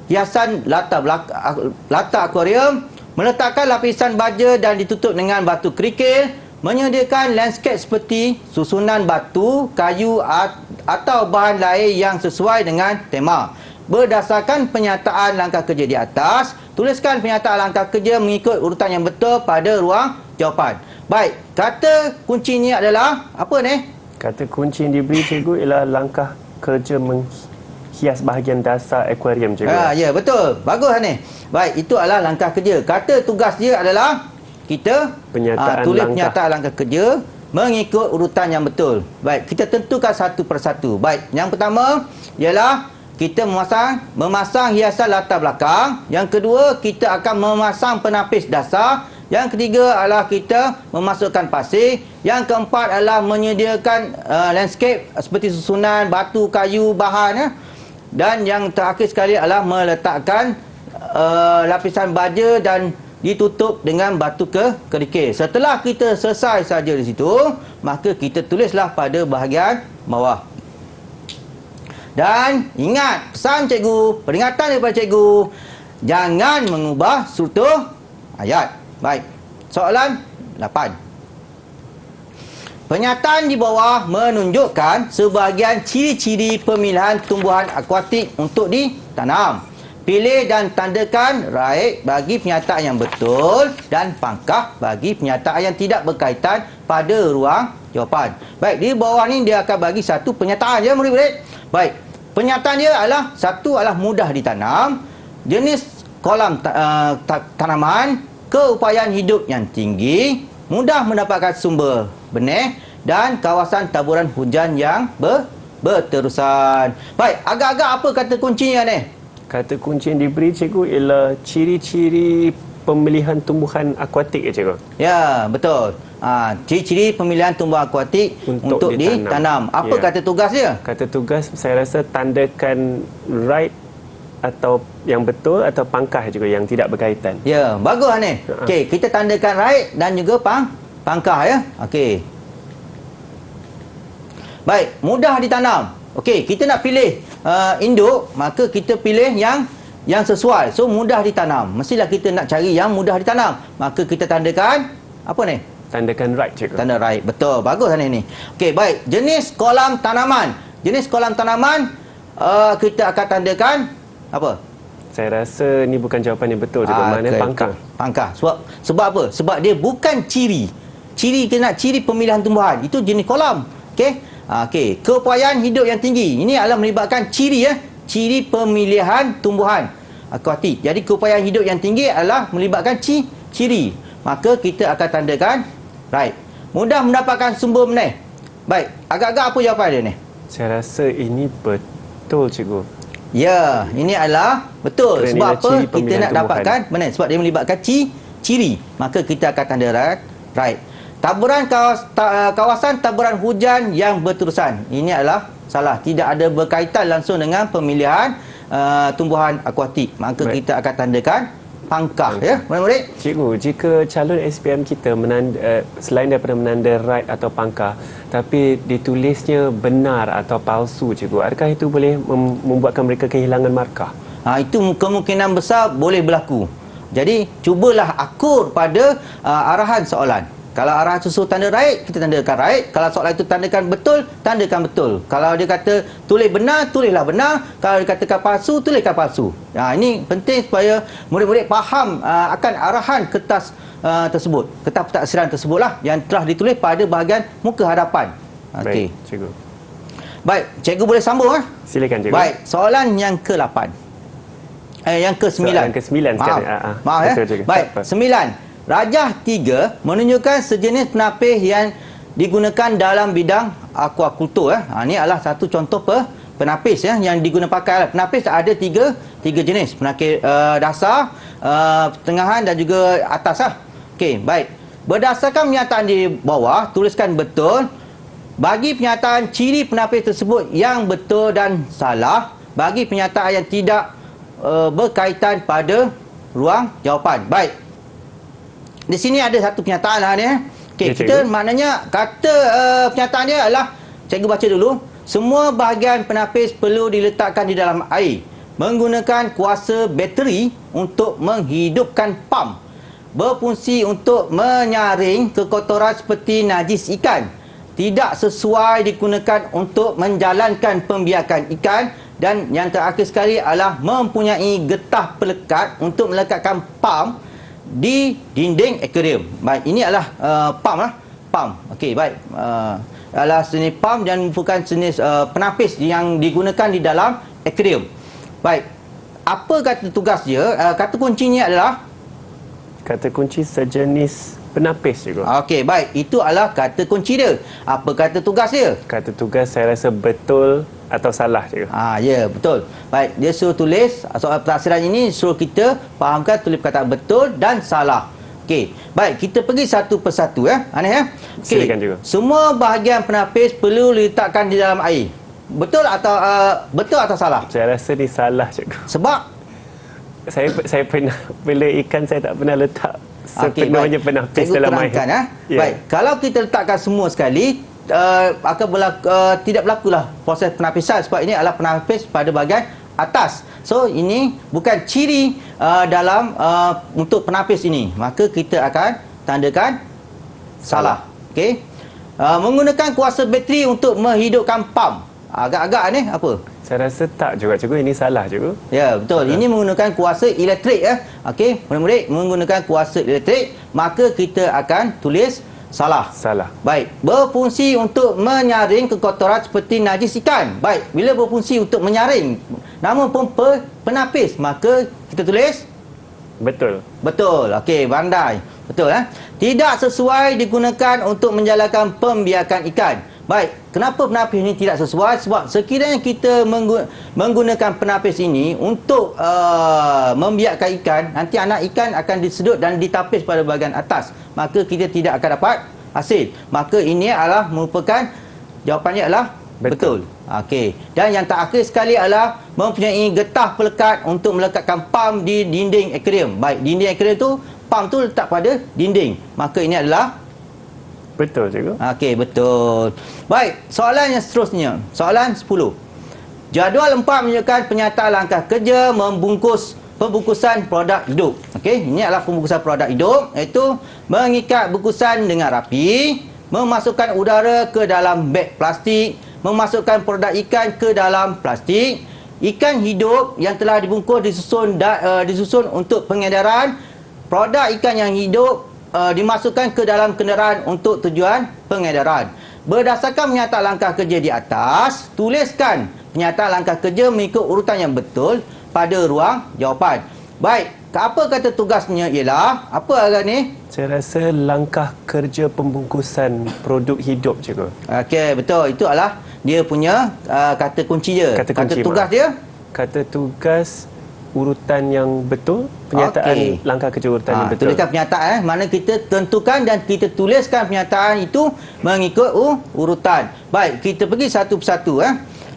hiasan latar akuarium, meletakkan lapisan baja dan ditutup dengan batu kerikil, menyediakan landscape seperti susunan batu, kayu atau bahan lain yang sesuai dengan tema. berdasarkan penyataan langkah kerja di atas, tuliskan penyataan langkah kerja mengikut urutan yang betul pada ruang jawapan. Baik, kata kuncinya adalah apa ni? Kata kunci yang diberi cikgu ialah langkah kerja menghias bahagian dasar akuarium cikgu. Ya, betul. Bagus ni. Baik, itu adalah langkah kerja. Kata tugas dia adalah kita tulis penyataan langkah kerja mengikut urutan yang betul. Baik, kita tentukan satu persatu. Baik, yang pertama ialah kita memasang hiasan latar belakang. Yang kedua, kita akan memasang penapis dasar. Yang ketiga adalah kita memasukkan pasir. Yang keempat adalah menyediakan landscape seperti susunan batu, kayu, bahan. Ya. Dan yang terakhir sekali adalah meletakkan lapisan baja dan ditutup dengan batu kerikil. Setelah kita selesai saja di situ, maka kita tulislah pada bahagian bawah. Dan ingat pesan cikgu, peringatan daripada cikgu, jangan mengubah struktur ayat. Baik, soalan 8. Pernyataan di bawah menunjukkan sebahagian ciri-ciri pemilihan tumbuhan akuatik untuk ditanam. Pilih dan tandakan right bagi pernyataan yang betul dan pangkah bagi pernyataan yang tidak berkaitan pada ruang jawapan. Baik, di bawah ni dia akan bagi satu pernyataan je murid-murid. Baik, pernyataan dia adalah satu adalah mudah ditanam, jenis kolam tanaman, keupayaan hidup yang tinggi, mudah mendapatkan sumber benih dan kawasan taburan hujan yang berterusan. Baik, agak-agak apa kata kuncinya ni? Kata kunci yang diberi cikgu ialah ciri-ciri pemilihan tumbuhan akuatik ya cikgu. Ya, betul. Ciri-ciri pemilihan tumbuhan akuatik untuk ditanam. Apa kata tugas dia? Kata tugas saya rasa tandakan right atau yang betul atau pangkah juga yang tidak berkaitan. Ya, bagus ni. Okey, kita tandakan right dan juga pangkah ya. Okey. Baik, mudah ditanam. Okey, kita nak pilih induk, maka kita pilih yang sesuai. So mudah ditanam. Mestilah kita nak cari yang mudah ditanam. Maka kita tandakan apa ni? Tandakan right cikgu. Tanda right. Betul. Bagus ni. Okey, baik. Jenis kolam tanaman. Jenis kolam tanaman kita akan tandakan apa? Saya rasa ni bukan jawapan yang betul cikgu. Mana pangkah? Pangkah. Sebab apa? Sebab dia bukan ciri. Kita nak ciri pemilihan tumbuhan. Itu jenis kolam. Okey. Okey, keupayaan hidup yang tinggi. Ini adalah melibatkan ciri ya. Ciri pemilihan tumbuhan akuatik. Jadi keupayaan hidup yang tinggi adalah melibatkan ciri. Maka kita akan tandakan right. Mudah mendapatkan sumber benih. Baik, agak-agak apa jawapan dia ni? Saya rasa ini betul cikgu. Ya, ini adalah betul. Kerana sebab apa? Kita nak tumbuhan. dapatkan benih. Sebab dia melibatkan ciri. Maka kita akan tanda right. Taburan kawasan taburan hujan yang berterusan. Ini adalah salah. Tidak ada berkaitan langsung dengan pemilihan tumbuhan akuatik. Maka kita akan tandakan pangkah. Ya, murid-murid? Cikgu, jika calon SPM kita selain daripada menanda right atau pangkah, tapi ditulisnya benar atau palsu cikgu, adakah itu boleh membuatkan mereka kehilangan markah? Itu kemungkinan besar boleh berlaku. Jadi, cubalah akur pada arahan soalan. Kalau arahan susu tanda right, kita tandakan right. Kalau soalan itu tandakan betul, tandakan betul. Kalau dia kata tulis benar, tulislah benar. Kalau dia katakan palsu, tuliskan palsu. Ini penting supaya murid-murid faham akan arahan kertas tersebut. Kertas pentadsiran tersebutlah yang telah ditulis pada bahagian muka hadapan. Baik, cikgu. Baik, cikgu boleh sambung Silakan cikgu. Baik, soalan yang ke-8. Yang ke-9. Soalan ke-9 sekarang. Maaf ya. Baik, 9. Rajah 3 menunjukkan sejenis penapis yang digunakan dalam bidang akuakultur. Ini adalah satu contoh penapis yang digunakan pakai. Penapis ada tiga jenis. Penapis dasar, pertengahan dan juga atas. Okey, baik. Berdasarkan pernyataan di bawah, tuliskan betul bagi pernyataan ciri penapis tersebut yang betul dan salah bagi pernyataan yang tidak berkaitan pada ruang jawapan. Baik. Di sini ada satu pernyataan ni. Okey, kita maknanya kata pernyataan dia adalah, cikgu baca dulu. Semua bahagian penapis perlu diletakkan di dalam air menggunakan kuasa bateri untuk menghidupkan pam. Berfungsi untuk menyaring kekotoran seperti najis ikan. Tidak sesuai digunakan untuk menjalankan pembiakan ikan Dan yang terakhir sekali adalah mempunyai getah pelekat untuk melekatkan pam di dinding akuarium. Baik, ini adalah pam lah. Pam. Okey, baik. Adalah jenis pam dan bukan jenis penapis yang digunakan di dalam akuarium. Baik. Apa kata tugas dia? Kata kuncinya adalah Kata kunci sejenis penapis juga. okey, baik. Itu adalah kata kunci dia. Apa kata tugas dia? Kata tugas saya rasa betul atau salah juga. Ya, betul. Baik, dia suruh tulis soal penafsiran ini, suruh kita fahamkan tulis perkataan betul dan salah. Okey, baik, kita pergi satu persatu ya. Aneh ya. Silakan juga. Semua bahagian penapis perlu diletakkan di dalam air. Betul atau salah? Saya rasa ni salah cikgu. Sebab Saya pernah bela ikan, saya tak pernah letak sepenuhnya penapis cikgu dalam air. terangkan ya. Ya. Baik, kalau kita letakkan semua sekali akan tidak berlakulah proses penapisan sebab ini adalah penapis pada bahagian atas. So ini bukan ciri dalam untuk penapis ini. Maka kita akan tandakan salah. Okey. Menggunakan kuasa bateri untuk menghidupkan pam. Agak-agak ni apa? Saya rasa tak juga cikgu, ini salah cikgu. Ya, betul. Ini menggunakan kuasa elektrik ya. Okey, murid-murid menggunakan kuasa elektrik, maka kita akan tulis salah. Salah. Baik, berfungsi untuk menyaring kekotoran seperti najis ikan. Baik, bila berfungsi untuk menyaring namun pun penapis, maka kita tulis Betul. betul. Okey, pandai. Betul Tidak sesuai digunakan untuk menjalankan pembiakan ikan. Baik, kenapa penapis ini tidak sesuai? Sebab sekiranya kita menggunakan penapis ini untuk membiakkan ikan, nanti anak ikan akan disedut dan ditapis pada bahagian atas. Maka kita tidak akan dapat hasil. Maka ini adalah merupakan, jawapannya adalah betul. Okey. Dan yang terakhir sekali adalah mempunyai getah pelekat untuk melekatkan pam di dinding akuarium. Baik, dinding akuarium tu, pam tu letak pada dinding. Maka ini adalah Betul cikgu. okey, betul. Baik, soalan yang seterusnya. Soalan 10. Jadual 4 menunjukkan penyataan langkah kerja pembungkusan produk hidup. Okey, ini adalah pembungkusan produk hidup, iaitu mengikat bungkusan dengan rapi, memasukkan udara ke dalam beg plastik, memasukkan produk ikan ke dalam plastik. Ikan hidup yang telah dibungkus disusun untuk pengedaran. Produk ikan yang hidup dimasukkan ke dalam kenderaan untuk tujuan pengedaran. Berdasarkan penyataan langkah kerja di atas, tuliskan penyataan langkah kerja mengikut urutan yang betul pada ruang jawapan. Baik, apa kata tugasnya ialah apa agak ni? Saya rasa langkah kerja pembungkusan produk hidup cikgu. Okey, betul. Itu adalah dia punya kata kunci dia. Kata kunci, tugas dia? Kata tugas urutan yang betul, penyataan langkah kerja urutan yang betul. Tuliskan penyataan mana kita tentukan dan kita tuliskan penyataan itu mengikut urutan. Baik, kita pergi satu persatu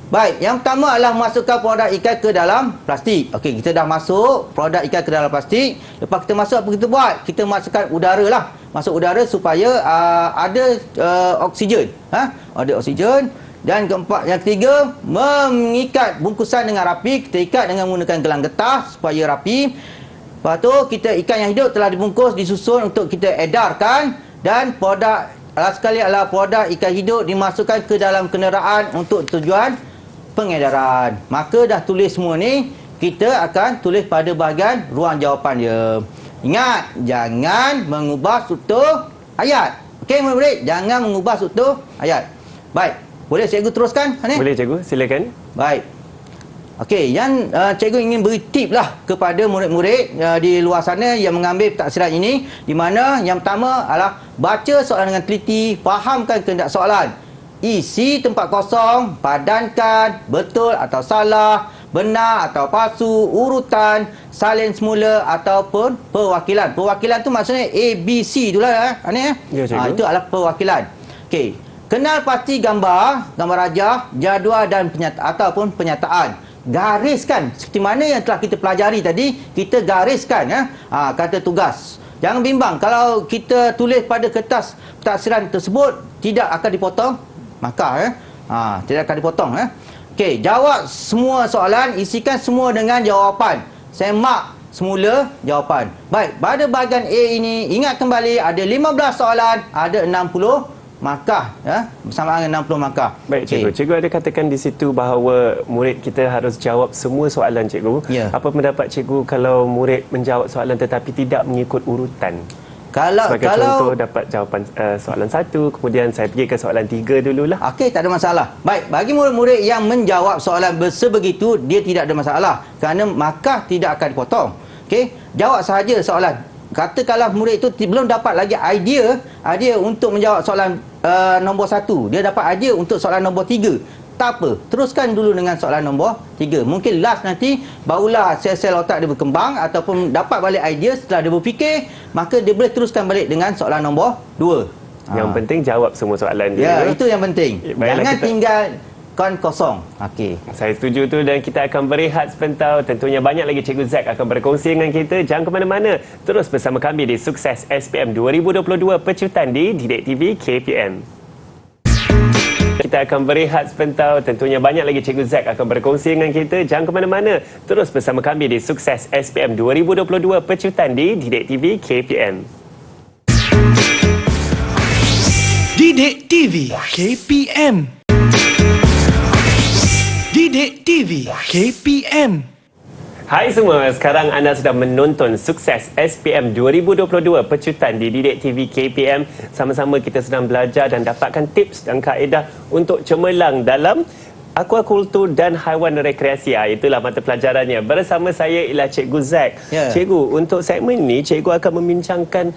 Baik, yang pertama adalah masukkan produk ikan ke dalam plastik. Okey, kita dah masuk produk ikan ke dalam plastik. Lepas kita masuk, apa kita buat? Kita masukkan udara lah. Masuk udara supaya ada oksigen. Ada oksigen. Dan yang ketiga, mengikat bungkusan dengan rapi. Kita ikat dengan menggunakan gelang getah supaya rapi. Lepas tu, ikan yang hidup telah dibungkus, disusun untuk kita edarkan. Dan produk sekali adalah produk ikan hidup dimasukkan ke dalam kenderaan untuk tujuan pengedaran. Maka dah tulis semua ni, kita akan tulis pada bahagian ruang jawapan dia. Ingat, jangan mengubah struktur ayat. Okey, murid-murid, jangan mengubah struktur ayat. Baik. Boleh cikgu teruskan? Boleh cikgu, silakan. Baik. Okey, yang cikgu ingin beri tip lah kepada murid-murid di luar sana yang mengambil taksiran ini, di mana yang pertama adalah baca soalan dengan teliti, fahamkan kehendak soalan. Isi tempat kosong, padankan betul atau salah, benar atau palsu, urutan, salin semula ataupun perwakilan. Perwakilan tu maksudnya A, B, C itulah Ya, cikgu. itu adalah perwakilan. Okey. Kenal pasti gambar rajah, jadual dan ataupun penyataan. Gariskan seperti mana yang telah kita pelajari tadi, kita gariskan kata tugas. Jangan bimbang kalau kita tulis pada kertas taksiran tersebut tidak akan dipotong markah tidak akan dipotong Okey, jawab semua soalan, isikan semua dengan jawapan. Saya mark semula jawapan. Baik, pada bahagian A ini ingat kembali ada 15 soalan, ada 60 markah, bersama dengan 60 markah. Baik cikgu, cikgu ada katakan di situ bahawa murid kita harus jawab semua soalan cikgu. Ya. Apa pendapat cikgu kalau murid menjawab soalan tetapi tidak mengikut urutan? Sebagai contoh dapat jawapan soalan 1, kemudian saya pergi ke soalan 3 dululah. Okey, tak ada masalah. Baik, bagi murid-murid yang menjawab soalan sebegitu, dia tidak ada masalah kerana markah tidak akan dipotong. Okey, jawab sahaja soalan. Katakanlah murid itu belum dapat lagi idea untuk menjawab soalan nombor 1. Dia dapat idea untuk soalan nombor 3. Tak apa, teruskan dulu dengan soalan nombor 3. Mungkin last nanti barulah sel-sel otak dia berkembang ataupun dapat balik idea setelah dia berfikir, maka dia boleh teruskan balik dengan soalan nombor 2. Yang penting jawab semua soalan dia. Ya, itu yang penting. Jangan tinggalkan kosong. Okey. Saya setuju tu dan kita akan berehat sebentar. Tentunya banyak lagi Cikgu Zack akan berkongsi dengan kita. Jangan ke mana-mana. Terus bersama kami di Sukses SPM 2022 Pecutan di Didik TV KPM. Kita akan berehat sebentar. Tentunya banyak lagi Cikgu Zack akan berkongsi dengan kita. Jangan ke mana-mana. Terus bersama kami di Sukses SPM 2022 Pecutan di Didik TV KPM. Didik TV KPM. Didik TV KPM. Hai semua, sekarang anda sedang menonton Sukses SPM 2022 Pecutan di Didik TV KPM. Sama-sama kita sedang belajar dan dapatkan tips dan kaedah untuk cemerlang dalam akuakultur dan haiwan rekreasi. Itulah mata pelajarannya. Bersama saya ialah Cikgu Zack. Ya. Cikgu, untuk segmen ini cikgu akan membincangkan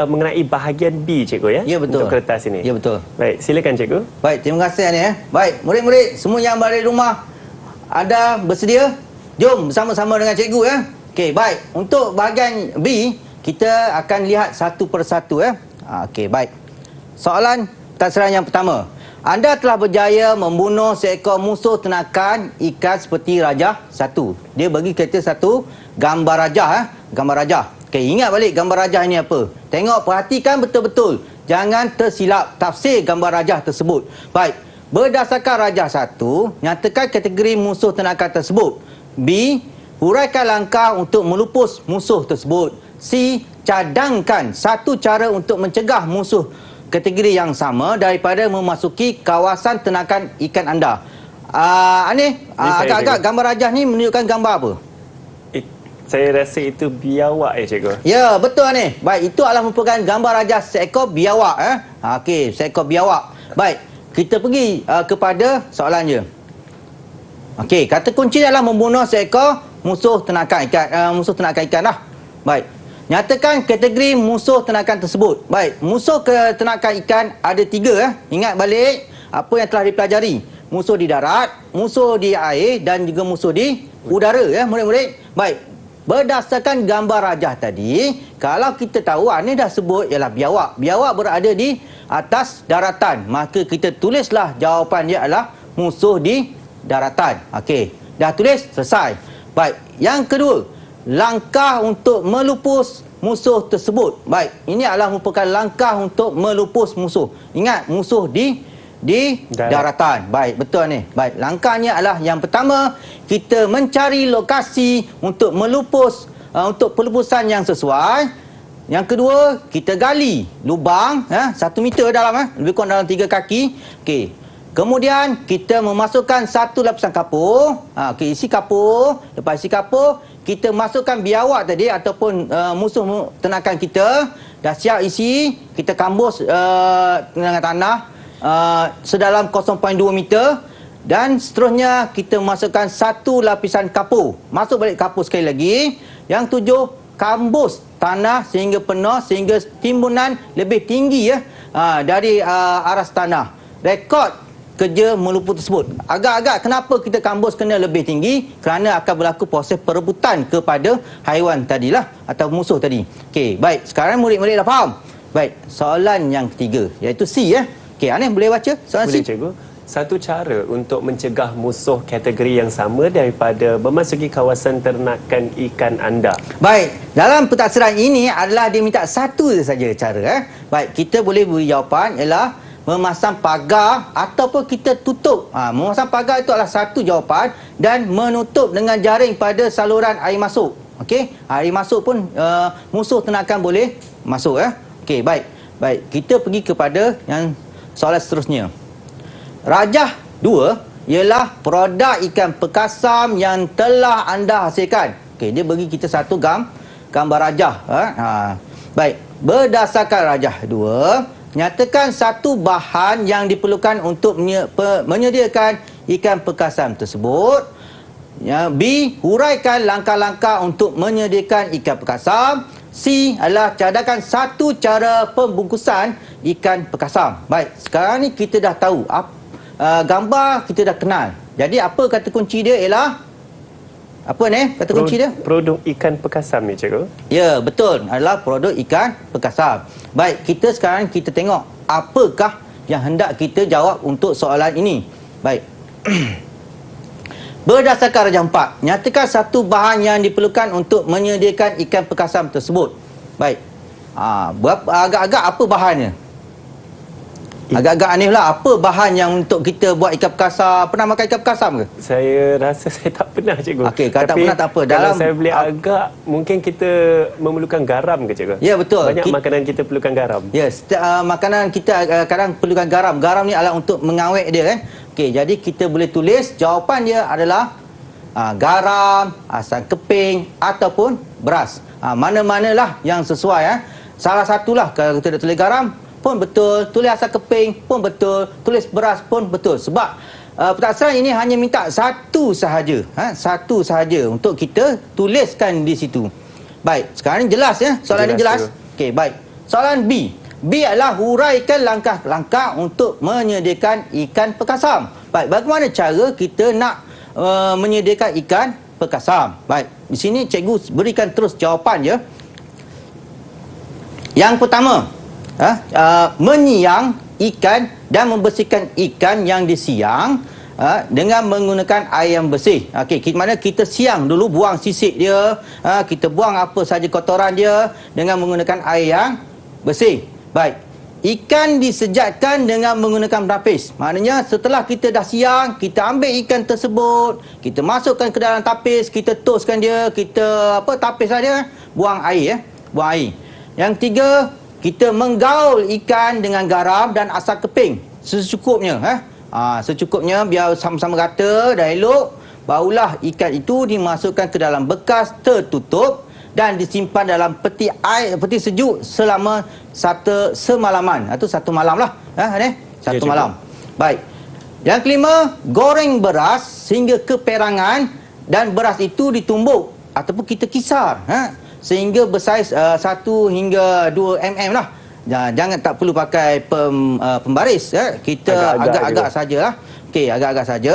mengenai bahagian B, cikgu ya? Ya, betul. Untuk kertas ini. Ya, betul. Baik, silakan cikgu. Baik, terima kasih Ani. Baik, murid-murid semua yang berada di rumah, anda bersedia? Jom bersama-sama dengan cikgu ya. Okey, baik. Untuk bahagian B, kita akan lihat satu persatu ya. Okey, baik. Soalan taksiran yang pertama. Anda telah berjaya membunuh seekor musuh ternakan ikan seperti rajah satu. Dia bagi kita satu gambar rajah. Gambar rajah. Okey, ingat balik gambar rajah ini apa. Tengok, perhatikan betul-betul. Jangan tersilap tafsir gambar rajah tersebut. Baik. Berdasarkan rajah satu, nyatakan kategori musuh ternakan tersebut. B. Huraikan langkah untuk melupus musuh tersebut. C. Cadangkan satu cara untuk mencegah musuh kategori yang sama daripada memasuki kawasan ternakan ikan anda. Agak-agak gambar rajah ni menunjukkan gambar apa? Saya rasa itu biawak cikgu. Ya, betul ni. Baik, itu adalah merupakan gambar rajah seekor biawak. Okey, seekor biawak. Baik, kita pergi kepada soalannya. Okey, kata kunci adalah membunuh seekor musuh ternakan ikan lah. Baik. Nyatakan kategori musuh ternakan tersebut. Baik, musuh ternakan ikan ada 3. Ingat balik apa yang telah dipelajari. Musuh di darat, musuh di air dan juga musuh di udara ya, murid-murid. Baik, berdasarkan gambar rajah tadi, kalau kita tahu ini dah sebut ialah biawak. Biawak berada di atas daratan. Maka kita tulislah jawapan dia adalah musuh di daratan. Okey, dah tulis, selesai. Baik, yang kedua, langkah untuk melupus musuh tersebut. Baik, ini adalah merupakan langkah untuk melupus musuh. Ingat, musuh di daratan. Baik, betul ni. Baik, langkahnya adalah yang pertama, kita mencari lokasi untuk melupus, untuk pelupusan yang sesuai. Yang kedua, kita gali lubang 1 meter dalam, lebih kurang dalam 3 kaki. Okey. Kemudian kita memasukkan satu lapisan kapur. Okey, isi kapur. Lepas isi kapur, kita masukkan biawak tadi ataupun musuh ternakan kita. Dah siap isi, kita kambus dengan tanah sedalam 0.2 meter. Dan seterusnya kita masukkan satu lapisan kapur. Masuk balik kapur sekali lagi. Yang 7, kambus tanah sehingga penuh, sehingga timbunan lebih tinggi dari aras tanah. Rekod kerja meluput tersebut. Agak-agak kenapa kita kambus kena lebih tinggi? Kerana akan berlaku proses perebutan kepada haiwan tadilah atau musuh tadi. Okey, baik. Sekarang murid-murid dah faham. Baik, soalan yang ketiga iaitu C ya. Okey, Aneh boleh baca soalan Boleh, C? cikgu. Satu cara untuk mencegah musuh kategori yang sama daripada memasuki kawasan ternakan ikan anda. Baik, dalam pentaksiran ini adalah dia minta satu saja cara. Baik, kita boleh beri jawapan ialah memasang pagar ataupun kita tutup. Memasang pagar itu adalah satu jawapan dan menutup dengan jaring pada saluran air masuk. Okey, air masuk pun musuh ternakan boleh masuk Okey, baik. Baik, kita pergi kepada yang soalan seterusnya. Rajah 2 ialah produk ikan pekasam yang telah anda hasilkan. Okey, dia bagi kita satu gambar rajah. Baik, berdasarkan rajah 2, nyatakan satu bahan yang diperlukan untuk menyediakan ikan pekasam tersebut. B, huraikan langkah-langkah untuk menyediakan ikan pekasam. C adalah cadangkan satu cara pembungkusan ikan pekasam. Baik, sekarang ni kita dah tahu gambar, kita dah kenal. Jadi apa kata kunci dia ialah apa ni? Kata kunci dia? Produk ikan pekasam ni, cikgu. Ya, betul. Adalah produk ikan pekasam. Baik, kita sekarang kita tengok apakah yang hendak kita jawab untuk soalan ini. Baik. Berdasarkan rajah 4, nyatakan satu bahan yang diperlukan untuk menyediakan ikan pekasam tersebut. Baik. Agak-agak apa bahannya? Agak-agak aneh lah. Apa bahan yang untuk kita buat ikan pekasam? Pernah makan ikan pekasam ke? Saya rasa saya tak pernah, cikgu. Okey, kalau tak pernah tak apa. Kalau saya boleh agak, mungkin kita memerlukan garam ke, cikgu? Ya, betul. Banyak makanan kita perlukan garam. Ya, makanan kita kadang perlukan garam. Garam ni adalah untuk mengawet dia kan. Okey, jadi kita boleh tulis jawapan dia adalah garam, asam keping ataupun beras. Mana-manalah yang sesuai. Salah satulah. Kalau kita dah tulis garam pun betul, tulis asam keping pun betul, tulis beras pun betul. Sebab pentaksaan ini hanya minta satu sahaja. Satu sahaja untuk kita tuliskan di situ. Baik, sekarang ni jelas ya. Soalan ni jelas. Okey, baik. Soalan B. B adalah huraikan langkah-langkah untuk menyediakan ikan pekasam. Baik, bagaimana cara kita nak menyediakan ikan pekasam? Baik, di sini cikgu berikan terus jawapan je. Yang pertama, menyiang ikan dan membersihkan ikan yang disiang dengan menggunakan air yang bersih. Okey, mana kita siang dulu, buang sisik dia, kita buang apa saja kotoran dia dengan menggunakan air yang bersih. Baik. Ikan disejatkan dengan menggunakan penapis. Maknanya setelah kita dah siang, kita ambil ikan tersebut, kita masukkan ke dalam tapis, kita toskan dia, kita tapis saja, buang air buang air. Yang tiga, kita menggaul ikan dengan garam dan asam keping secukupnya. Secukupnya biar sama-sama rata dan elok. Barulah ikan itu dimasukkan ke dalam bekas tertutup dan disimpan dalam peti air, peti sejuk selama semalaman. Itu satu malam lah. Satu malam. Baik. Yang kelima, goreng beras sehingga keperangan dan beras itu ditumbuk ataupun kita kisar. Sehingga bersaiz 1 hingga 2 mm lah. Jangan, tak perlu pakai pembaris. Kita agak-agak sajalah. Okey, agak-agak saja.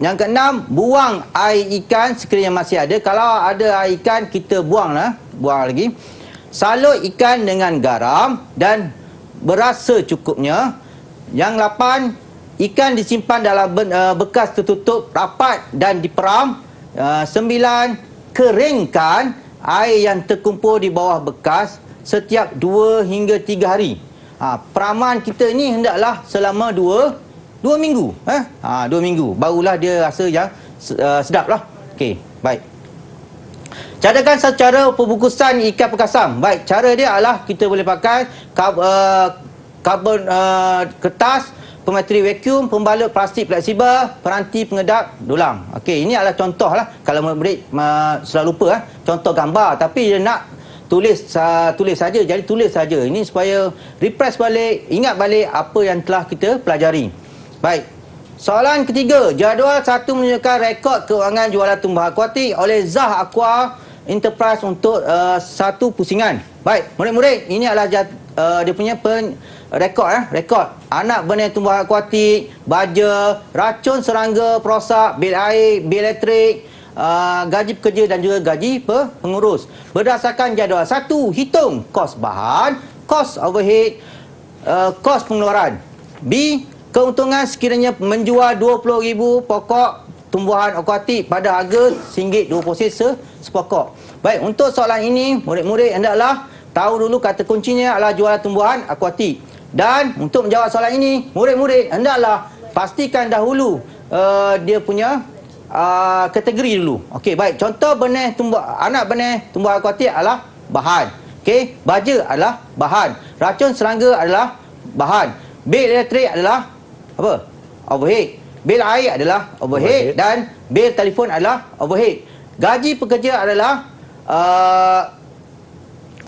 Yang keenam, buang air ikan sekiranya masih ada. Kalau ada air ikan, kita buanglah. Buang lagi. Salut ikan dengan garam dan beras secukupnya. Yang 8, ikan disimpan dalam bekas tertutup rapat dan diperam. 9, keringkan air yang terkumpul di bawah bekas setiap 2 hingga 3 hari. Peraman kita ini hendaklah selama 2 minggu. 2 minggu. Barulah dia rasa yang sedap lah. Okey, baik. Cadangkan secara pembungkusan ikan pekasam. Baik, cara dia adalah kita boleh pakai karbon kertas, pemateri vacuum, pembalut plastik fleksibel, peranti pengedap dulang. Okey, ini adalah contoh lah. Kalau murid selalu lupa contoh gambar, tapi dia nak tulis saja. Jadi tulis saja. Ini supaya refresh balik, ingat balik apa yang telah kita pelajari. Baik. Soalan ketiga, jadual 1 menunjukkan rekod keuangan jualan tumbuhan akuatik oleh Zah Aqua Enterprise untuk satu pusingan. Baik, murid-murid, ini adalah dia punya rekod anak benih tumbuhan akuatik, baja, racun serangga, perosak, bil air, bil elektrik, gaji pekerja dan juga gaji pengurus. Berdasarkan jadual 1, hitung kos bahan, kos overhead, kos pengeluaran. B, keuntungan sekiranya menjual 20,000 pokok tumbuhan akuatik pada harga RM20 sepokok. Baik, untuk soalan ini, murid-murid hendaklah tahu dulu kata kuncinya adalah jualan tumbuhan akuatik. Dan untuk menjawab soalan ini, murid-murid hendaklah pastikan dahulu dia punya kategori dulu. Okey, baik. Contoh anak benih tumbuhan akuatik adalah bahan. Okey, baja adalah bahan. Racun serangga adalah bahan. bil elektrik adalah apa? Overhead. Bil air adalah overhead dan bil telefon adalah overhead. Gaji pekerja adalah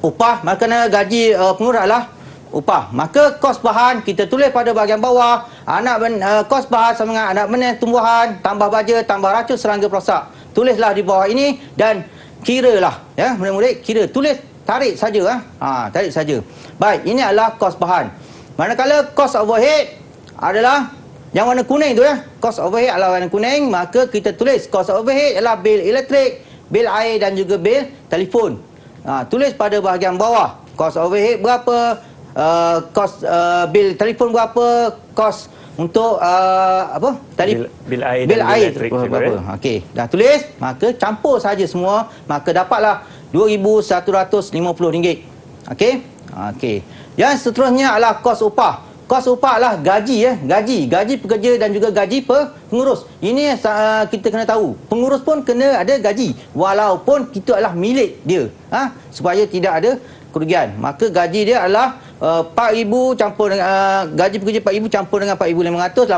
upah, maka gaji pengurus adalah upah. Maka kos bahan kita tulis pada bahagian bawah. Kos bahan sama dengan anak benda tumbuhan, tambah baja, tambah racun serangga perosak. Tulislah di bawah ini dan kiralah, ya, murid-murid kira, tulis, tarik saja, tarik saja. Baik, ini adalah kos bahan. Manakala kos overhead adalah yang warna kuning tu, ya. Kos overhead adalah warna kuning, maka kita tulis kos overhead adalah bil elektrik, bil air dan juga bil telefon. Tulis pada bahagian bawah. Kos overhead berapa, kos bil telefon berapa, kos untuk bil air bil dan air elektrik berapa. Okey, dah tulis, maka campur saja semua, maka dapatlah RM2,150. Okey. Okey. Yang seterusnya adalah kos upah. Kos upah adalah gaji, ya, gaji pekerja dan juga gaji pengurus. Ini kita kena tahu. Pengurus pun kena ada gaji walaupun itu adalah milik dia, supaya tidak ada kerugian. Maka gaji dia adalah 4,000 campur dengan gaji pekerja 4,000 campur dengan 4,500,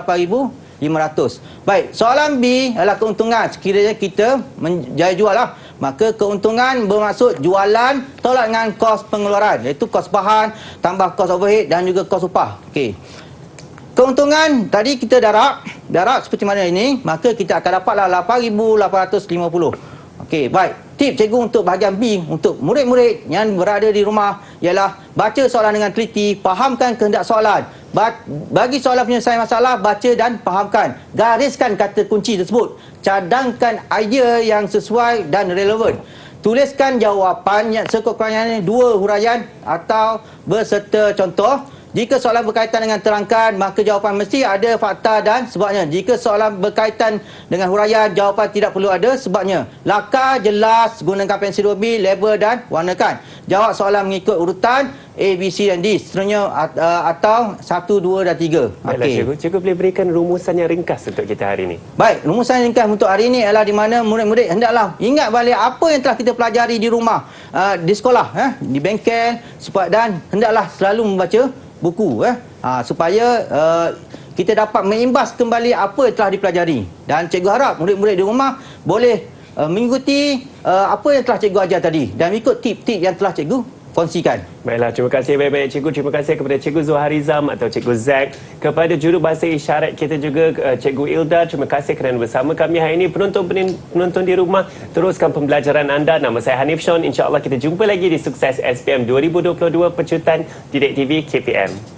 8,500. Baik, soalan B adalah keuntungan. Sekiranya kita menjaya jual lah, maka keuntungan bermaksud jualan tolak dengan kos pengeluaran, iaitu kos bahan tambah kos overhead dan juga kos upah. Okey. Keuntungan tadi kita darab seperti mana ini, maka kita akan dapatlah 8,850. Okey, baik. Tip cikgu untuk bahagian B untuk murid-murid yang berada di rumah ialah baca soalan dengan teliti, fahamkan kehendak soalan. Bagi soalan penyelesaian masalah, baca dan fahamkan. Gariskan kata kunci tersebut. Cadangkan idea yang sesuai dan relevan. Tuliskan jawapan yang sekurang-kurangnya 2 huraian atau berserta contoh. Jika soalan berkaitan dengan terangkan, maka jawapan mesti ada fakta dan sebabnya. Jika soalan berkaitan dengan huraian, jawapan tidak perlu ada sebabnya. Lakar jelas, gunakan pensil 2B, label dan warnakan. Jawab soalan mengikut urutan A, B, C dan D. Seterusnya atau 1, 2 dan 3. Baiklah, cikgu boleh berikan rumusan yang ringkas untuk kita hari ini. Baik, rumusan ringkas untuk hari ini adalah di mana murid-murid hendaklah ingat balik apa yang telah kita pelajari di rumah, di sekolah, di bengkel, dan hendaklah selalu membaca buku, supaya kita dapat mengimbas kembali apa yang telah dipelajari. Dan cikgu harap murid-murid di rumah boleh mengikuti apa yang telah cikgu ajar tadi dan ikut tip-tip yang telah cikgu kongsikan. Baiklah, terima kasih banyak-banyak cikgu. Terima kasih kepada Cikgu Zuharizam atau Cikgu Zack, kepada juru bahasa isyarat kita juga Cikgu Ilda. Terima kasih kerana bersama kami hari ini. Penonton di rumah, teruskan pembelajaran anda. Nama saya Hanif Sean. InsyaAllah kita jumpa lagi di Sukses SPM 2022 Pecutan Didik TV KPM.